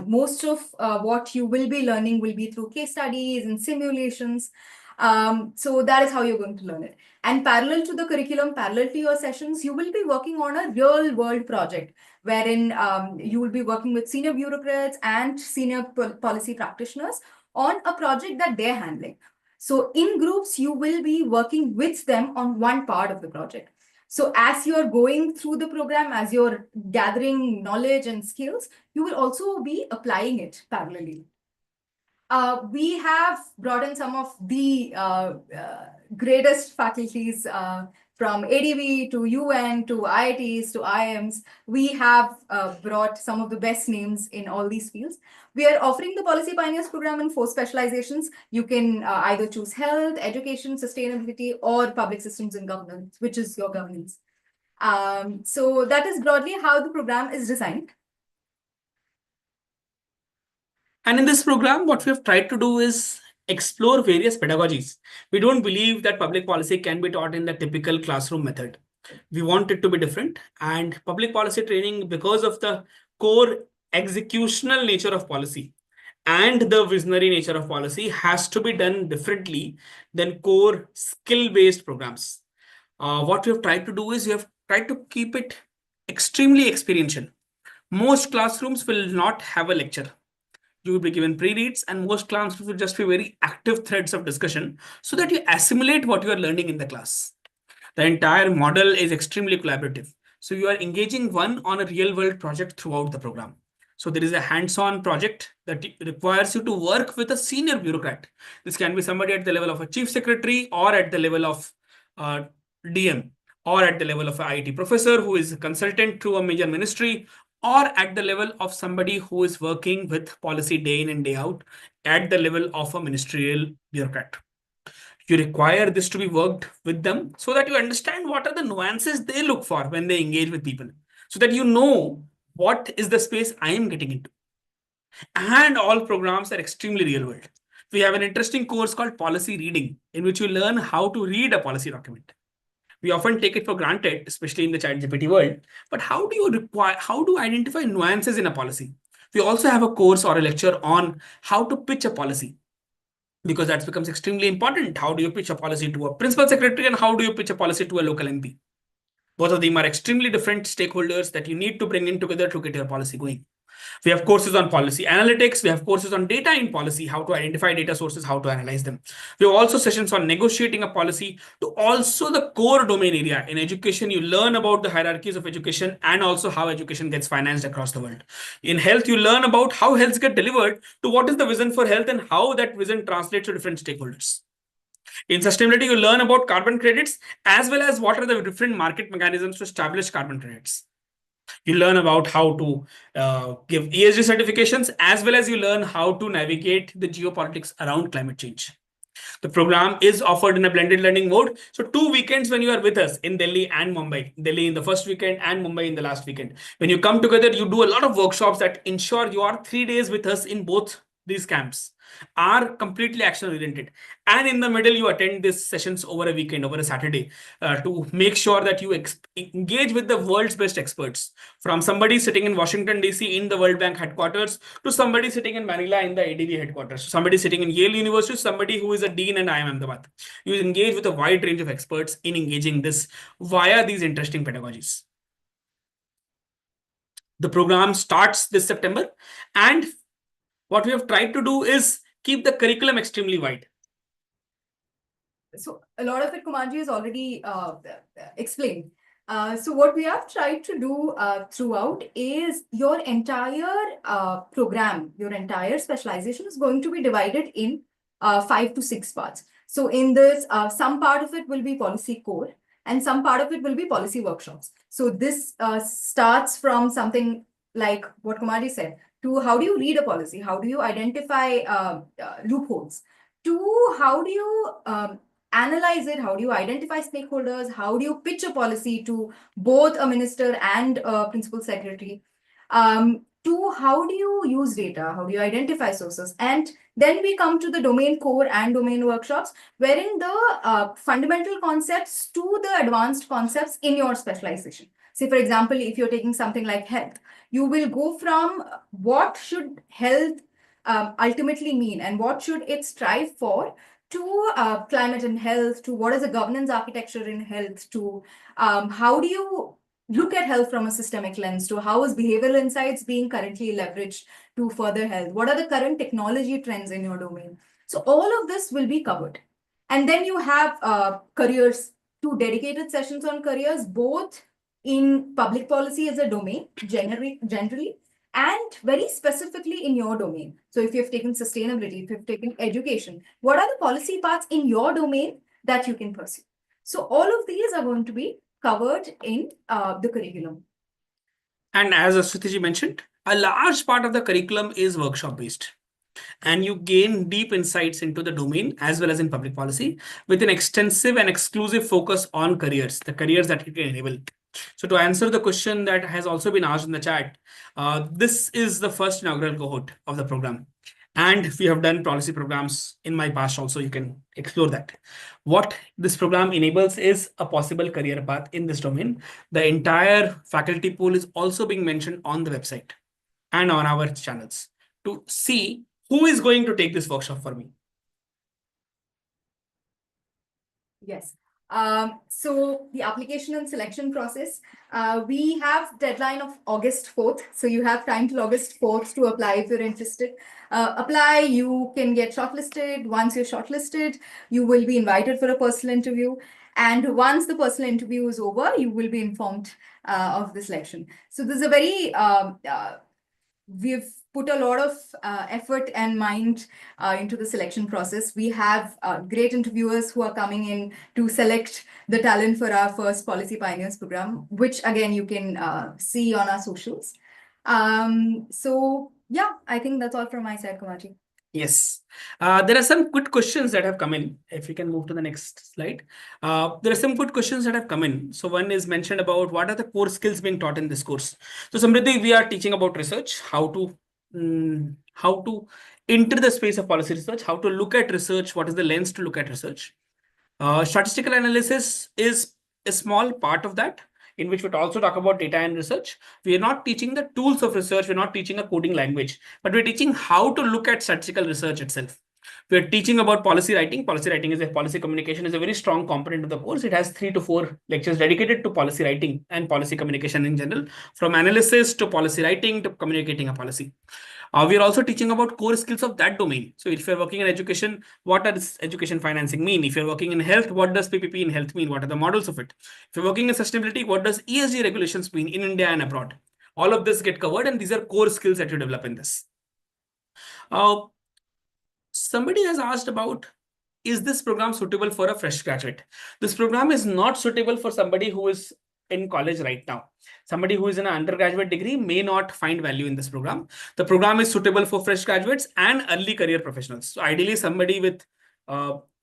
Speaker 3: Most of what you will be learning will be through case studies and simulations. So that is how you're going to learn it. And parallel to the curriculum, parallel to your sessions, you will be working on a real world project wherein you will be working with senior bureaucrats and senior policy practitioners on a project that they're handling. So in groups, you will be working with them on one part of the project. So as you're going through the program, as you're gathering knowledge and skills, you will also be applying it parallelly. We have brought in some of the greatest faculties from ADV to UN to IITs to IIMs. We have brought some of the best names in all these fields. We are offering the Policy Pioneers program in 4 specializations. You can either choose health, education, sustainability, or public systems and governance, which is your governance. So that is broadly how the program is designed.
Speaker 2: And in this program, what we have tried to do is explore various pedagogies. We don't believe that public policy can be taught in the typical classroom method. We want it to be different. And public policy training, because of the core executional nature of policy and the visionary nature of policy, has to be done differently than core skill-based programs. What we have tried to do is we have tried to keep it extremely experiential. Most classrooms will not have a lecture. You will be given pre-reads, and most classrooms will just be very active threads of discussion so that you assimilate what you are learning in the class. The entire model is extremely collaborative. So you are engaging one on a real world project throughout the program. So there is a hands-on project that requires you to work with a senior bureaucrat. This can be somebody at the level of a chief secretary or at the level of DM or at the level of an IT professor who is a consultant through a major ministry, or at the level of somebody who is working with policy day in and day out at the level of a ministerial bureaucrat. You require this to be worked with them so that you understand what are the nuances they look for when they engage with people, so that you know what is the space I am getting into. And all programs are extremely real world. We have an interesting course called policy reading, in which you learn how to read a policy document. We often take it for granted, especially in the ChatGPT world. But how do identify nuances in a policy? We also have a course or a lecture on how to pitch a policy, because that becomes extremely important. How do you pitch a policy to a principal secretary, and how do you pitch a policy to a local MP? Both of them are extremely different stakeholders that you need to bring in together to get your policy going. We have courses on policy analytics. We have courses on data in policy, how to identify data sources, how to analyze them. We have also sessions on negotiating a policy to also the core domain area. In education, you learn about the hierarchies of education and also how education gets financed across the world. In health, you learn about how health gets delivered to what is the vision for health and how that vision translates to different stakeholders. In sustainability, you learn about carbon credits as well as what are the different market mechanisms to establish carbon credits. You learn about how to give ESG certifications, as well as you learn how to navigate the geopolitics around climate change. The program is offered in a blended learning mode. So 2 weekends when you are with us in Delhi and Mumbai, Delhi in the first weekend and Mumbai in the last weekend. When you come together, you do a lot of workshops that ensure you are 3 days with us in both these camps, are completely action oriented. And in the middle, you attend these sessions over a weekend, over a Saturday, to make sure that you engage with the world's best experts, from somebody sitting in Washington, DC in the World Bank headquarters, to somebody sitting in Manila in the ADB headquarters, to somebody sitting in Yale University, somebody who is a dean and IIM Ahmedabad. You engage with a wide range of experts in engaging this via these interesting pedagogies. The program starts this September, and what we have tried to do is keep the curriculum extremely wide.
Speaker 3: So a lot of it Kumarji has already explained. So what we have tried to do throughout is your entire program, your entire specialization is going to be divided in 5 to 6 parts. So in this, some part of it will be policy core and some part of it will be policy workshops. So this starts from something like what Kumarji said, to how do you read a policy? How do you identify loopholes? To how do you analyze it? How do you identify stakeholders? How do you pitch a policy to both a minister and a principal secretary? To how do you use data? How do you identify sources? And then we come to the domain core and domain workshops, wherein the fundamental concepts to the advanced concepts in your specialization. Say, for example, if you're taking something like health, you will go from what should health ultimately mean and what should it strive for, to climate and health, to what is the governance architecture in health, to how do you look at health from a systemic lens, to how is behavioral insights being currently leveraged to further health, what are the current technology trends in your domain. So all of this will be covered. And then you have careers, 2 dedicated sessions on careers, both in public policy as a domain, generally, and very specifically in your domain. So if you've taken sustainability, if you've taken education, what are the policy paths in your domain that you can pursue? So all of these are going to be covered in the curriculum.
Speaker 2: And as Aswathi mentioned, a large part of the curriculum is workshop based. And you gain deep insights into the domain as well as in public policy with an extensive and exclusive focus on careers, the careers that you can enable. So to answer the question that has also been asked in the chat, this is the first inaugural cohort of the program. And we have done policy programs in my past also, you can explore that. What this program enables is a possible career path in this domain. The entire faculty pool is also being mentioned on the website and on our channels to see who is going to take this workshop for me.
Speaker 3: Yes. So the application and selection process, we have deadline of August 4th. So you have time till August 4th to apply if you're interested. Apply, you can get shortlisted. Once you're shortlisted, you will be invited for a personal interview. And once the personal interview is over, you will be informed of the selection. So this is a very, we've put a lot of effort and mind into the selection process. We have great interviewers who are coming in to select the talent for our first Policy Pioneers program, which again, you can see on our socials. So yeah, I think that's all from my side, Kumarji.
Speaker 2: Yes. There are some good questions that have come in. If you can move to the next slide. There are some good questions that have come in. So one is mentioned about what are the core skills being taught in this course. So Samriddhi, we are teaching about research, how to enter the space of policy research, how to look at research, what is the lens to look at research. Statistical analysis is a small part of that, in which we also talk about data and research. We are not teaching the tools of research. We're not teaching a coding language, but we're teaching how to look at statistical research itself. We're teaching about policy writing. Policy writing is policy communication is a very strong component of the course. It has 3 to 4 lectures dedicated to policy writing and policy communication in general, from analysis to policy writing to communicating a policy. We are also teaching about core skills of that domain. So if you're working in education, what does education financing mean? If you're working in health, what does PPP in health mean? What are the models of it? If you're working in sustainability, what does ESG regulations mean in India and abroad? All of this get covered, and these are core skills that you develop in this. Somebody has asked about, is this program suitable for a fresh graduate? This program is not suitable for somebody who is in college right now. Somebody who is in an undergraduate degree may not find value in this program. The program is suitable for fresh graduates and early career professionals. So ideally, somebody with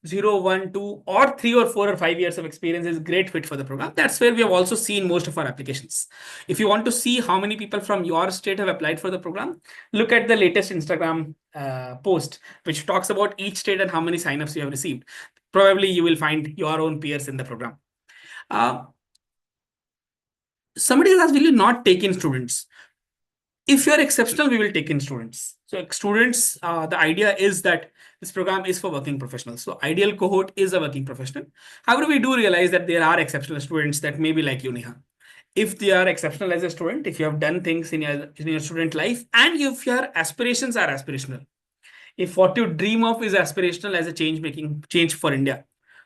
Speaker 2: 0, 1, 2, or 3 or 4 or 5 years of experience is a great fit for the program. That's where we have also seen most of our applications. If you want to see how many people from your state have applied for the program, look at the latest Instagram post, which talks about each state and how many signups you have received. Probably you will find your own peers in the program. Somebody has asked, will you not take in students? If you're exceptional, we will take in students. So students, the idea is that this program is for working professionals. So ideal cohort is a working professional. However, we do realize that there are exceptional students that may be like you, Neha. If they are exceptional as a student, if you have done things in your student life, and if your aspirations are aspirational, if what you dream of is aspirational as a change for India,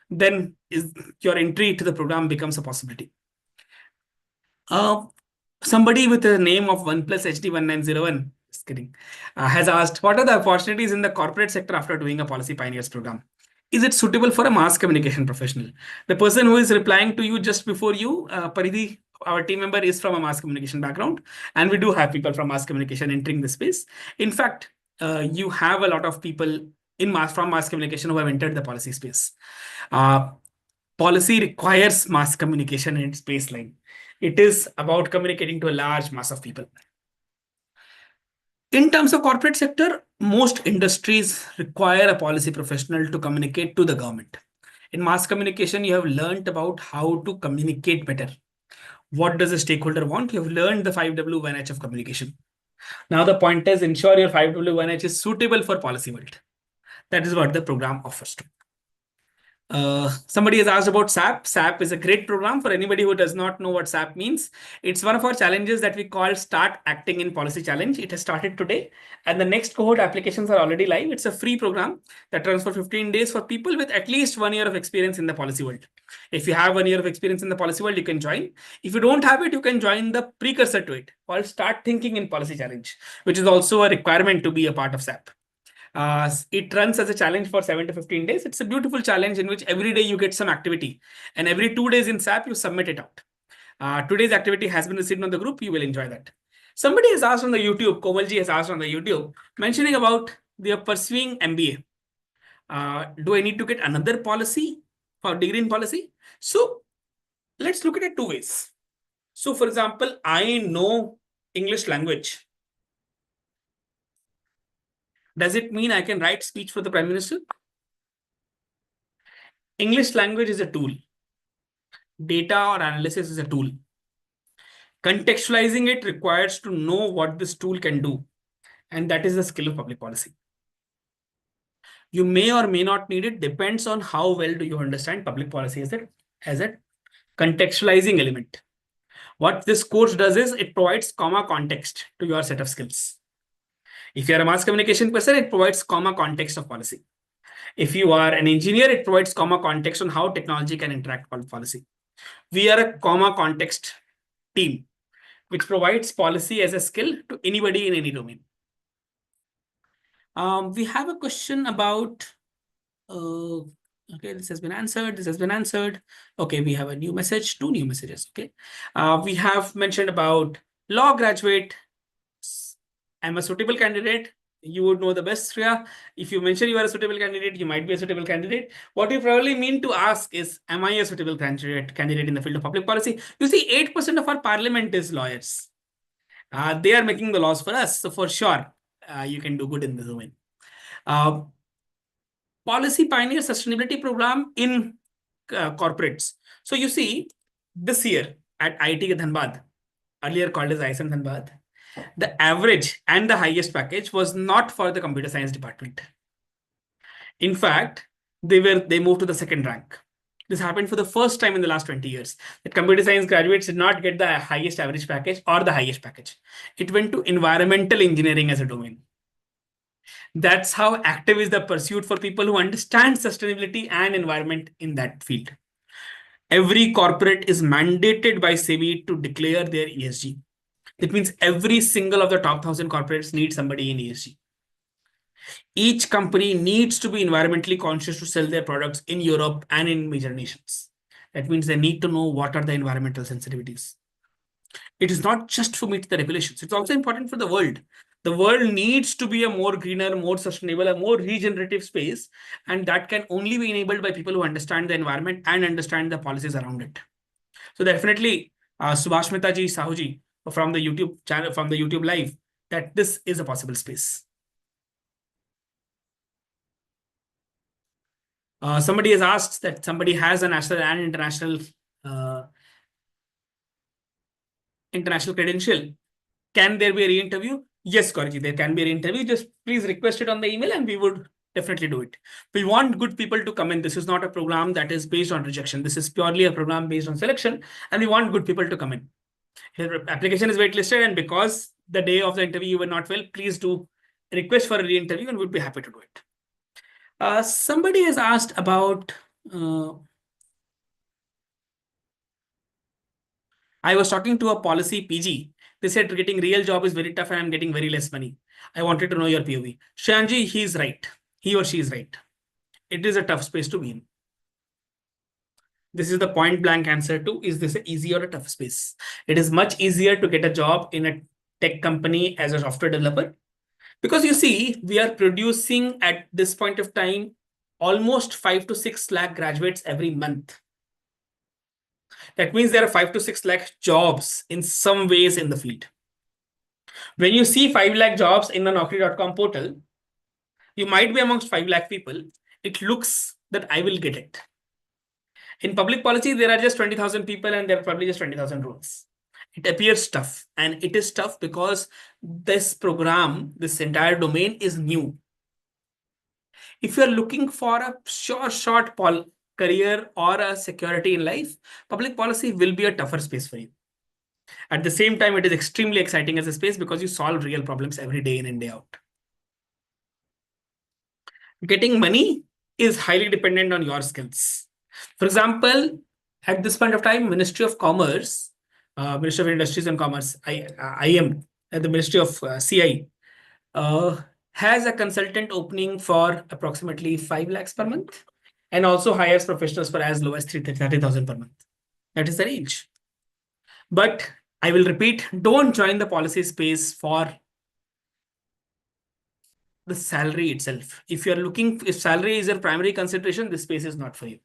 Speaker 2: then your entry to the program becomes a possibility. Somebody with a name of 1+HD1901, just kidding, has asked, what are the opportunities in the corporate sector after doing a Policy Pioneers program? Is it suitable for a mass communication professional? The person who is replying to you just before you, Paridhi, our team member, is from a mass communication background, and we do have people from mass communication entering the space. In fact, you have a lot of people from mass communication who have entered the policy space. Policy requires mass communication in its baseline. It is about communicating to a large mass of people. In terms of corporate sector, most industries require a policy professional to communicate to the government. In mass communication, you have learned about how to communicate better. What does a stakeholder want? You have learned the 5W1H of communication. Now the point is, ensure your 5W1H is suitable for policy world. That is what the program offers to. Somebody has asked about SAP. SAP is a great program for anybody who does not know what SAP means. It's one of our challenges that we call Start Acting in Policy Challenge. It has started today, and the next cohort applications are already live. It's a free program that runs for 15 days for people with at least 1 year of experience in the policy world. If you have 1 year of experience in the policy world, you can join. If you don't have it, you can join the precursor to it called Start Thinking in Policy Challenge, which is also a requirement to be a part of SAP. It runs as a challenge for 7 to 15 days. It's a beautiful challenge in which every day you get some activity, and every 2 days in SAP, you submit it out. Today's activity has been received on the group. You will enjoy that. Somebody has asked on the YouTube, Komalji has asked on the YouTube, mentioning about they are pursuing MBA. Do I need to get another policy for degree in policy? So let's look at it two ways. So for example, I know English language. Does it mean I can write speech for the Prime Minister? English language is a tool. Data or analysis is a tool. Contextualizing it requires to know what this tool can do. And that is the skill of public policy. You may or may not need it, depends on how well do you understand public policy as a contextualizing element. What this course does is it provides comma context to your set of skills. If you are a mass communication person, it provides comma context of policy. If you are an engineer, it provides comma context on how technology can interact with policy. We are a comma context team, which provides policy as a skill to anybody in any domain. We have a question about, okay, this has been answered. This has been answered. Okay, we have a new message, 2 new messages. Okay, we have mentioned about law graduate. I'm a suitable candidate. You would know the best, Shreya. If you mention you are a suitable candidate, you might be a suitable candidate. What you probably mean to ask is, am I a suitable candidate in the field of public policy? You see, 8% of our parliament is lawyers. They are making the laws for us. So for sure, you can do good in the domain. Policy Pioneer Sustainability Program in corporates. So you see, this year at IIT Dhanbad, earlier called as ISM Dhanbad, the average and the highest package was not for the computer science department. In fact, they moved to the second rank. This happened for the first time in the last 20 years. That computer science graduates did not get the highest average package or the highest package. It went to environmental engineering as a domain. That's how active is the pursuit for people who understand sustainability and environment in that field. Every corporate is mandated by SEBI to declare their ESG. That means every single of the top 1,000 corporates need somebody in ESG. Each company needs to be environmentally conscious to sell their products in Europe and in major nations. That means they need to know what are the environmental sensitivities. It is not just to meet the regulations. It's also important for the world. The world needs to be a more greener, more sustainable, a more regenerative space. And that can only be enabled by people who understand the environment and understand the policies around it. So definitely, Subhashmita ji, Sahuji, from the YouTube channel, from the YouTube live, that this is a possible space. Somebody has asked that somebody has a national and international credential. Can there be a re-interview? Yes, Korji, there can be a re-interview. Just please request it on the email and we would definitely do it. We want good people to come in. This is not a program that is based on rejection. This is purely a program based on selection, and we want good people to come in. Your application is waitlisted, and because the day of the interview you were not well, please do request for a re-interview and we'll be happy to do it. Somebody has asked about, I was talking to a policy PG. They said getting real job is very tough and I'm getting very less money. I wanted to know your POV. Shanji, he's right. He or she is right. It is a tough space to be in. This is the point blank answer to, is this an easy or a tough space? It is much easier to get a job in a tech company as a software developer. Because you see, we are producing at this point of time, almost 5 to 6 lakh graduates every month. That means there are 5 to 6 lakh jobs in some ways in the field. When you see 5 lakh jobs in the Naukri.com portal, you might be amongst 5 lakh people. It looks that I will get it. In public policy, there are just 20,000 people and there are probably just 20,000 roles. It appears tough, and it is tough because this program, this entire domain is new. If you're looking for a short career or a security in life, public policy will be a tougher space for you. At the same time, it is extremely exciting as a space because you solve real problems every day in and day out. Getting money is highly dependent on your skills. For example, at this point of time, Ministry of Commerce, Ministry of Industries and Commerce, I am at the Ministry of CI, has a consultant opening for approximately 5 lakhs per month and also hires professionals for as low as 30,000 per month. That is the range. But I will repeat, don't join the policy space for the salary itself. If you're looking, if salary is your primary consideration, this space is not for you.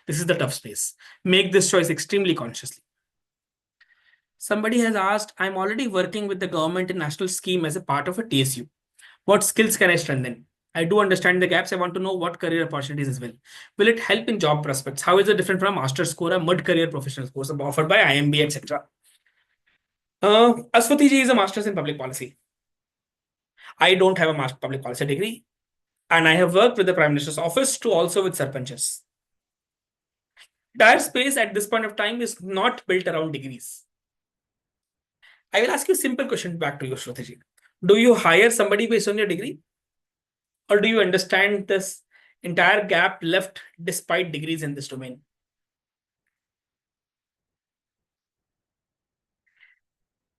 Speaker 2: This is the tough space. Make this choice extremely consciously. Somebody has asked, I'm already working with the government in national scheme as a part of a TSU. What skills can I strengthen? I do understand the gaps. I want to know what career opportunities as well. Will it help in job prospects? How is it different from a master's course, a mid-career professional course offered by IMB, etc.? Aswathi ji is a master's in public policy. I don't have a public policy degree. And I have worked with the Prime Minister's office to also with sarpanches. That space at this point of time is not built around degrees. I will ask you a simple question back to you, Aswathi ji. Do you hire somebody based on your degree? Or do you understand this entire gap left despite degrees in this domain?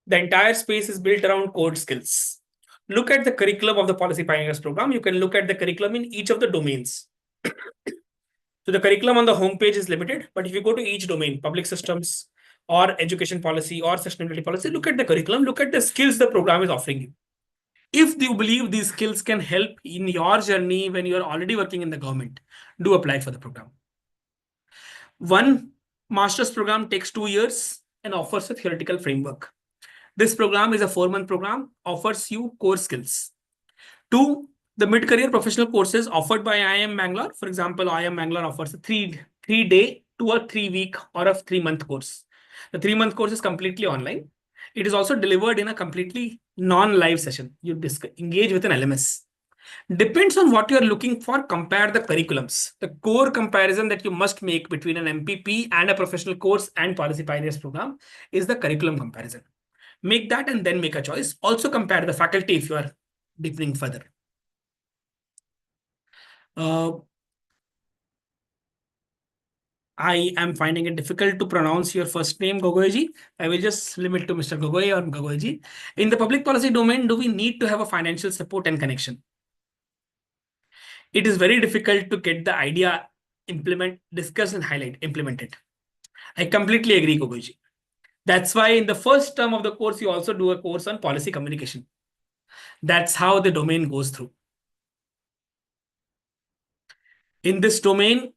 Speaker 2: The entire space is built around code skills. Look at the curriculum of the Policy Pioneers program. You can look at the curriculum in each of the domains. So the curriculum on the homepage is limited, but if you go to each domain, public systems or education policy or sustainability policy, look at the curriculum, look at the skills the program is offering you. If you believe these skills can help in your journey when you are already working in the government, do apply for the program. One master's program takes 2 years and offers a theoretical framework. This program is a 4-month program, offers you core skills. 2, the mid-career professional courses offered by IIM Bangalore. For example, IIM Bangalore offers a 3-day to a 3-week or a 3-month course. The 3-month course is completely online. It is also delivered in a completely non-live session. You engage with an LMS. Depends on what you're looking for, compare the curriculums. The core comparison that you must make between an MPP and a professional course and Policy Pioneers program is the curriculum comparison. Make that and then make a choice. Also compare the faculty if you are deepening further. I am finding it difficult to pronounce your first name, Gogoiji. I will just limit to Mr. Gogoi or Gogoiji. In the public policy domain, do we need to have a financial support and connection? It is very difficult to get the idea discussed and implemented. I completely agree, Gogoiji. That's why in the first term of the course, you also do a course on policy communication. That's how the domain goes through. In this domain,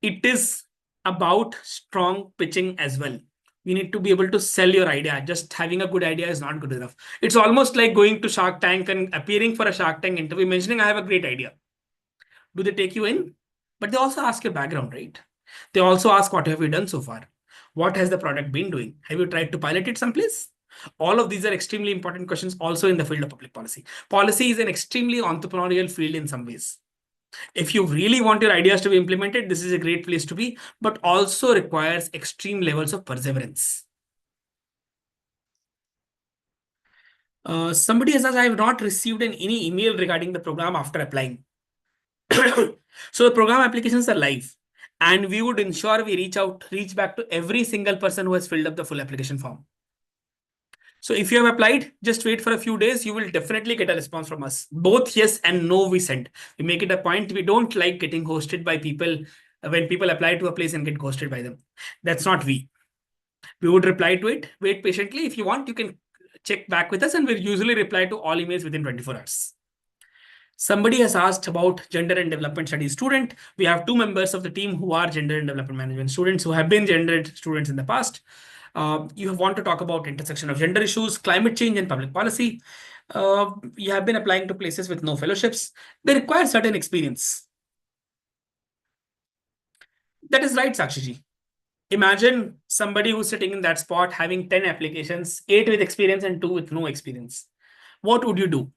Speaker 2: it is about strong pitching as well. You need to be able to sell your idea. Just having a good idea is not good enough. It's almost like going to Shark Tank and appearing for a Shark Tank interview, mentioning, I have a great idea. Do they take you in? But they also ask your background, right? They also ask, what have you done so far? What has the product been doing? Have you tried to pilot it someplace? All of these are extremely important questions also in the field of public policy. Policy is an extremely entrepreneurial field in some ways. If you really want your ideas to be implemented, this is a great place to be, but also requires extreme levels of perseverance. Somebody has asked, I have not received any email regarding the program after applying. So the program applications are live, and we would ensure we reach back to every single person who has filled up the full application form. So if you have applied, just wait for a few days. You will definitely get a response from us. Both yes and no we send. We make it a point. We don't like getting ghosted by people when people apply to a place and get ghosted by them. That's not we. We would reply to it. Wait patiently. If you want, you can check back with us, and we'll usually reply to all emails within 24 hours. Somebody has asked about gender and development studies student. We have 2 members of the team who are gender and development management students who have been gendered students in the past. You want to talk about intersection of gender issues, climate change, and public policy. You have been applying to places with no fellowships. They require certain experience. That is right, Sakshiji. Imagine somebody who's sitting in that spot having 10 applications, 8 with experience and 2 with no experience. What would you do?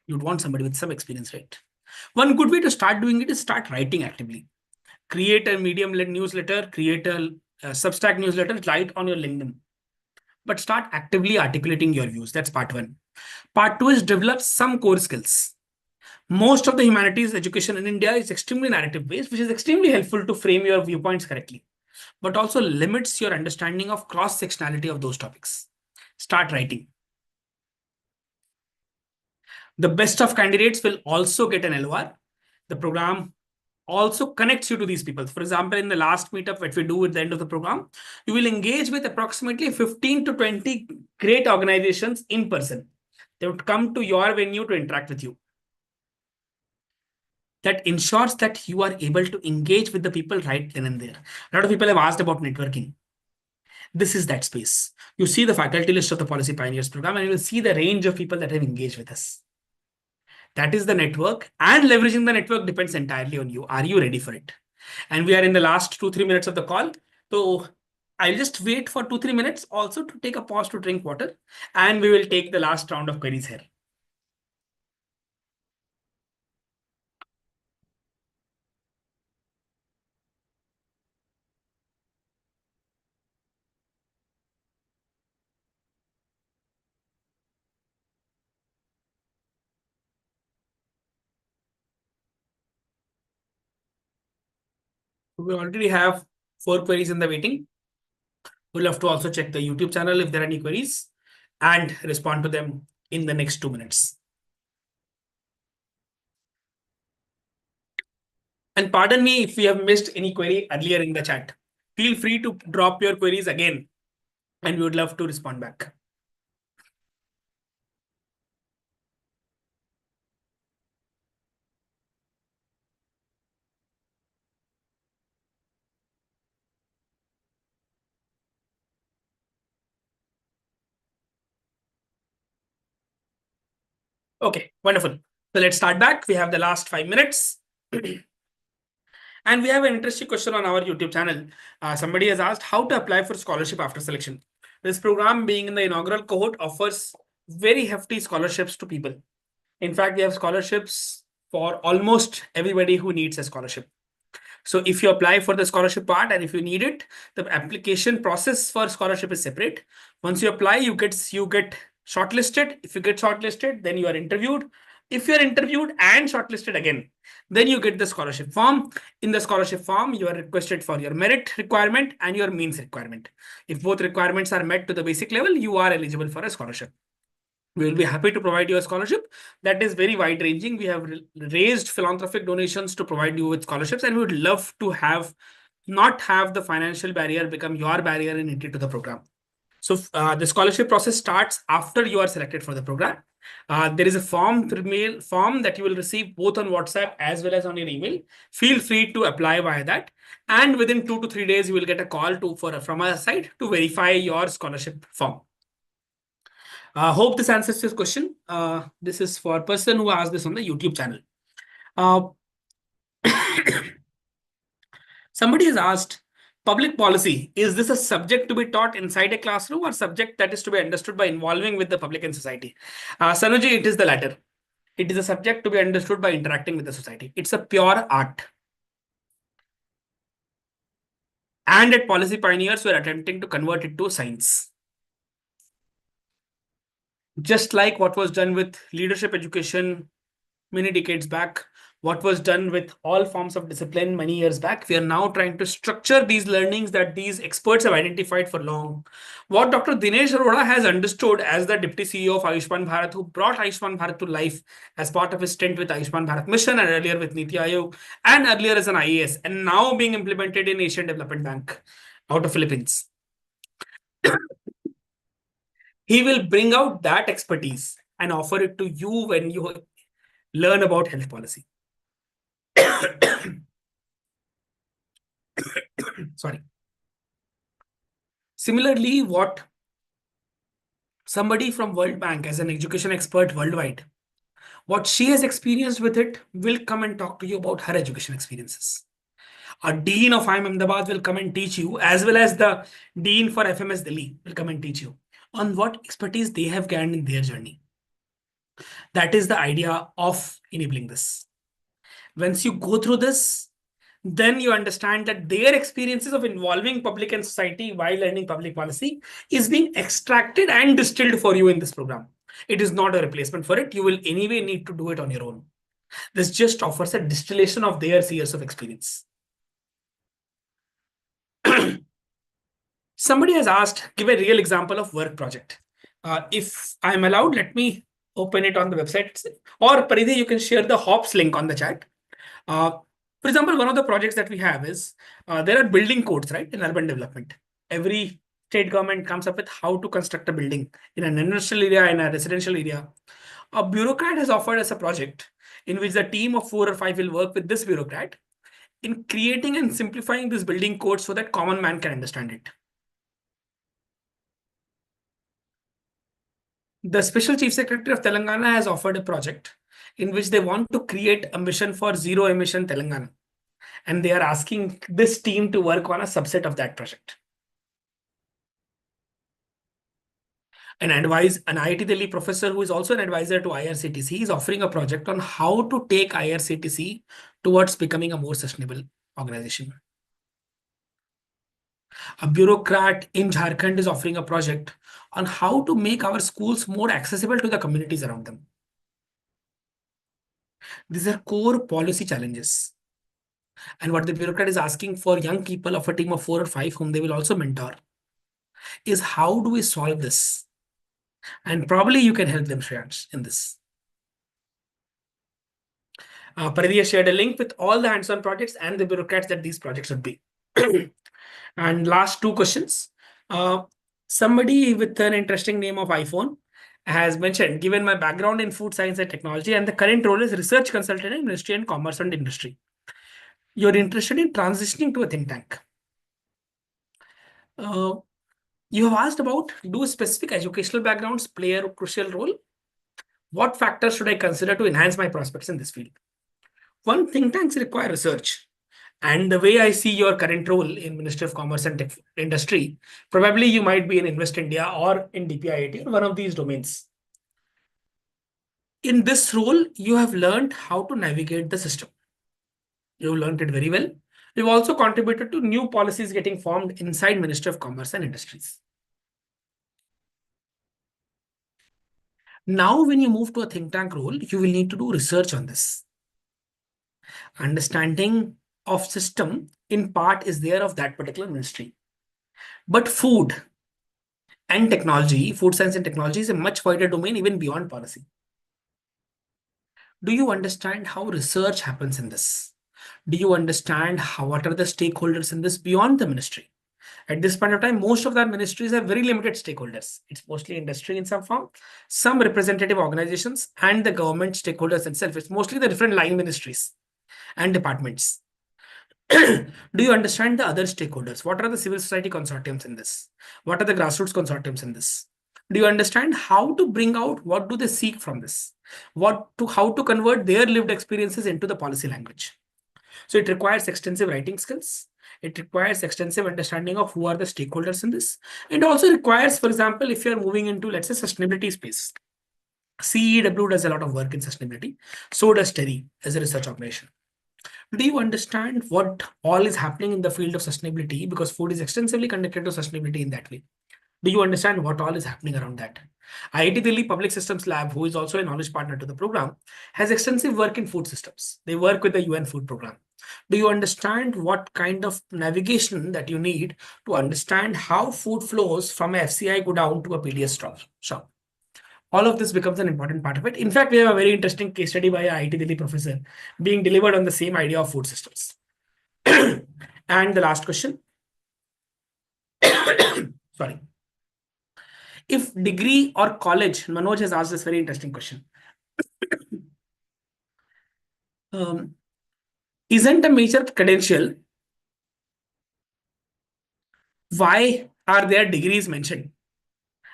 Speaker 2: You'd want somebody with some experience, right? One good way to start doing it is start writing actively. create a Medium newsletter, create a Substack newsletter, write on your LinkedIn. But start actively articulating your views. That's part one. Part two is develop some core skills. Most of the humanities education in India is extremely narrative based, which is extremely helpful to frame your viewpoints correctly, but also limits your understanding of cross sectionality of those topics. Start writing. The best of candidates will also get an LOR. The program also connects you to these people. For example, in the last meetup that we do at the end of the program, you will engage with approximately 15 to 20 great organizations in person. They would come to your venue to interact with you. That ensures that you are able to engage with the people right then and there. A lot of people have asked about networking. This is that space. You see the faculty list of the Policy Pioneers program, and you will see the range of people that have engaged with us. That is the network, and leveraging the network depends entirely on you. Are you ready for it? And we are in the last 2-3 minutes of the call. So I'll just wait for 2-3 minutes also to take a pause to drink water, and we will take the last round of queries here. We already have 4 queries in the waiting. We'll have to also check the YouTube channel if there are any queries and respond to them in the next 2 minutes. And pardon me if we have missed any query earlier in the chat. Feel free to drop your queries again, and we would love to respond back. Okay, wonderful. So let's start back. We have the last 5 minutes. And we have an interesting question on our YouTube channel. Somebody has asked how to apply for scholarship after selection. This program, being in the inaugural cohort, offers very hefty scholarships to people. In fact, we have scholarships for almost everybody who needs a scholarship. So if you apply for the scholarship part and if you need it, the application process for scholarship is separate. Once you apply, you get shortlisted. If you get shortlisted, then you are interviewed. If you're interviewed and shortlisted again, then you get the scholarship form. In the scholarship form, you are requested for your merit requirement and your means requirement. If both requirements are met to the basic level, you are eligible for a scholarship. We will be happy to provide you a scholarship that is very wide ranging. We have raised philanthropic donations to provide you with scholarships, and we would love to not have the financial barrier become your barrier in entry to the program. So the scholarship process starts after you are selected for the program. There is a form that you will receive both on WhatsApp as well as on your email. Feel free to apply via that. And within 2 to 3 days, you will get a call from our side to verify your scholarship form. Hope this answers your question. This is for a person who asked this on the YouTube channel. Somebody has asked, public policy, is this a subject to be taught inside a classroom or subject that is to be understood by involving with the public and society? Sanuji, it is the latter. It is a subject to be understood by interacting with the society. It's a pure art. And at Policy Pioneers, we're attempting to convert it to science. Just like what was done with leadership education many decades back, what was done with all forms of discipline many years back, we are now trying to structure these learnings that these experts have identified for long. What Dr. Dinesh Arora has understood as the Deputy CEO of Ayushman Bharat, who brought Ayushman Bharat to life as part of his stint with Ayushman Bharat Mission and earlier with Niti Aayog and earlier as an IAS and now being implemented in Asian Development Bank out of Philippines. He will bring out that expertise and offer it to you when you learn about health policy. Sorry. Similarly, what somebody from World Bank as an education expert worldwide, what she has experienced with it will come and talk to you about her education experiences. A dean of IIM Ahmedabad will come and teach you, as well as the dean for FMS Delhi will come and teach you on what expertise they have gained in their journey. That is the idea of enabling this. Once you go through this, then you understand that their experiences of involving public and society while learning public policy is being extracted and distilled for you in this program. It is not a replacement for it. You will anyway need to do it on your own. This just offers a distillation of their years of experience. Somebody has asked, give a real example of work project. If I'm allowed, let me open it on the website. Or Paridhi, you can share the HOPS link on the chat. For example, one of the projects that we have is there are building codes, right, in urban development. Every state government comes up with how to construct a building in an industrial area, in a residential area. A bureaucrat has offered us a project in which the team of 4 or 5 will work with this bureaucrat in creating and simplifying this building code so that common man can understand it. The Special Chief Secretary of Telangana has offered a project in which they want to create a mission for zero emission Telangana. And they are asking this team to work on a subset of that project. An IIT Delhi professor who is also an advisor to IRCTC is offering a project on how to take IRCTC towards becoming a more sustainable organization. A bureaucrat in Jharkhand is offering a project on how to make our schools more accessible to the communities around them. These are core policy challenges. And what the bureaucrat is asking for young people of a team of 4 or 5 whom they will also mentor is how do we solve this? And probably you can help them, Shreyans, in this. Paridhi has shared a link with all the hands-on projects and the bureaucrats that these projects would be. And last 2 questions. Somebody with an interesting name of iPhone has mentioned, given my background in food science and technology and the current role is research consultant in Ministry and Commerce and Industry, you're interested in transitioning to a think tank. You have asked about, do specific educational backgrounds play a crucial role? What factors should I consider to enhance my prospects in this field? One, think tanks require research. And the way I see your current role in Ministry of Commerce and Industry, probably you might be in Invest India or in DPIIT, one of these domains. In this role, you have learned how to navigate the system. You've learned it very well. You've also contributed to new policies getting formed inside Ministry of Commerce and Industries. Now, when you move to a think tank role, you will need to do research on this. Understanding of system in part is there of that particular ministry. But food and technology, food science and technology is a much wider domain even beyond policy. Do you understand how research happens in this? Do you understand what are the stakeholders in this beyond the ministry? At this point of time, most of the ministries have very limited stakeholders. It's mostly industry in some form, some representative organizations, and the government stakeholders itself. It's mostly the different line ministries and departments. Do you understand the other stakeholders? What are the civil society consortiums in this? What are the grassroots consortiums in this? Do you understand how to bring out what do they seek from this? How to convert their lived experiences into the policy language? So it requires extensive writing skills. It requires extensive understanding of who are the stakeholders in this. It also requires, for example, if you're moving into, let's say, sustainability space, CEW does a lot of work in sustainability. So does TERI as a research organization. Do you understand what all is happening in the field of sustainability? Because food is extensively connected to sustainability in that way. Do you understand what all is happening around that? IIT Delhi Public Systems Lab, who is also a knowledge partner to the program, has extensive work in food systems. They work with the UN Food Program. Do you understand what kind of navigation that you need to understand how food flows from a FCI go down to a PDS shop? All of this becomes an important part of it. In fact, we have a very interesting case study by an IIT Delhi professor being delivered on the same idea of food systems. And the last question. Sorry. If degree or college, Manoj has asked this very interesting question. Isn't a major credential, why are their degrees mentioned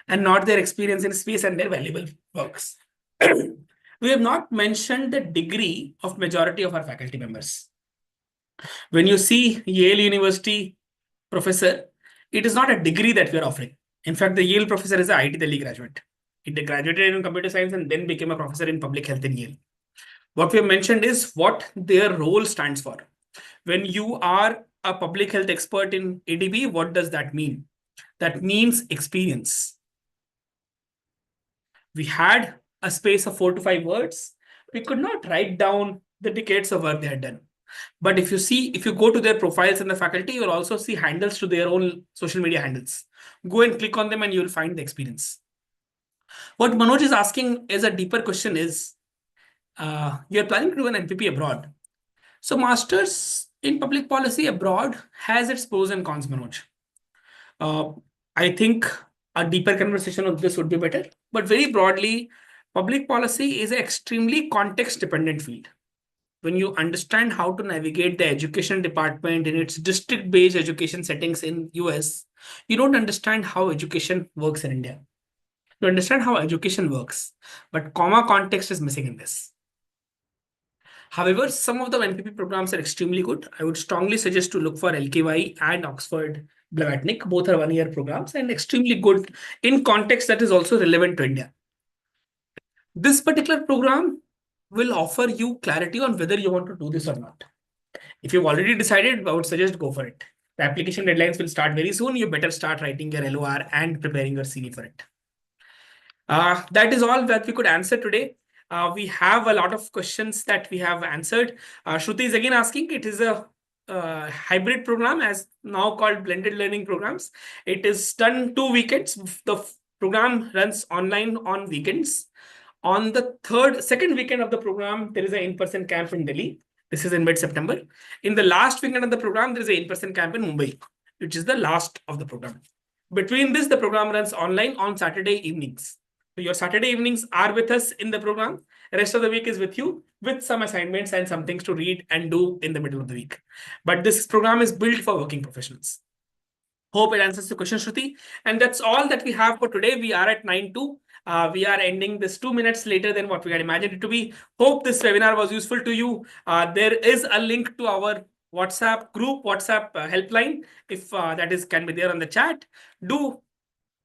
Speaker 2: and not their experience in space and their valuable works? We have not mentioned the degree of majority of our faculty members. When you see Yale University professor, it is not a degree that we are offering. In fact, the Yale professor is an IIT Delhi graduate. He graduated in computer science and then became a professor in public health in Yale. What we have mentioned is what their role stands for. When you are a public health expert in ADB, what does that mean? That means experience. We had a space of 4 to 5 words. We could not write down the decades of work they had done. But if you go to their profiles in the faculty, you'll also see handles to their own social media handles. Go and click on them and you'll find the experience. What Manoj is asking is a deeper question is, you're planning to do an MPP abroad. So masters in public policy abroad has its pros and cons, Manoj. I think a deeper conversation of this would be better. But very broadly, public policy is an extremely context-dependent field. When you understand how to navigate the education department in its district-based education settings in US, you don't understand how education works in India. You understand how education works, but comma context is missing in this. However, some of the NPP programs are extremely good. I would strongly suggest to look for LKY and Oxford Blavatnik. Both are 1-year programs and extremely good in context that is also relevant to India. This particular program will offer you clarity on whether you want to do this or not. If you've already decided, I would suggest go for it. The application deadlines will start very soon. You better start writing your LOR and preparing your CV for it. That is all that we could answer today. We have a lot of questions that we have answered. Shruti is again asking, it is a hybrid program as now called blended learning programs. It is done 2 weekends. The program runs online on weekends. On the second weekend of the program, there is an in-person camp in Delhi. This is in mid-September. In the last weekend of the program, there is an in-person camp in Mumbai, which is the last of the program. Between this, the program runs online on Saturday evenings. So your Saturday evenings are with us in the program. The rest of the week is with you with some assignments and some things to read and do in the middle of the week. But this program is built for working professionals. Hope it answers the question, Shruti. And that's all that we have for today. We are at 9:02. We are ending this 2 minutes later than what we had imagined it to be. Hope this webinar was useful to you. There is a link to our WhatsApp group, WhatsApp helpline, if can be there on the chat. Do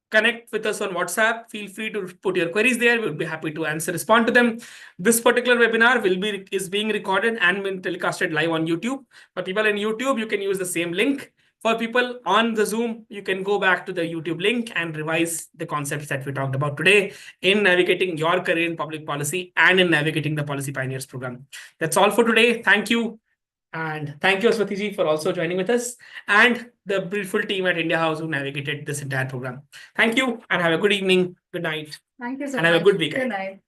Speaker 2: connect with us on WhatsApp. Feel free to put your queries there. We'll be happy to respond to them. This particular webinar is being recorded and been telecasted live on YouTube. For people in YouTube, you can use the same link. For people on the Zoom, you can go back to the YouTube link and revise the concepts that we talked about today in navigating your career in public policy and in navigating the Policy Pioneers program. That's all for today. Thank you. And thank you, Aswathi ji, for also joining with us and the beautiful team at India House who navigated this entire program. Thank you and have a good evening. Good night.
Speaker 3: Thank you so
Speaker 2: And
Speaker 3: much.
Speaker 2: have a good weekend.
Speaker 3: Good night.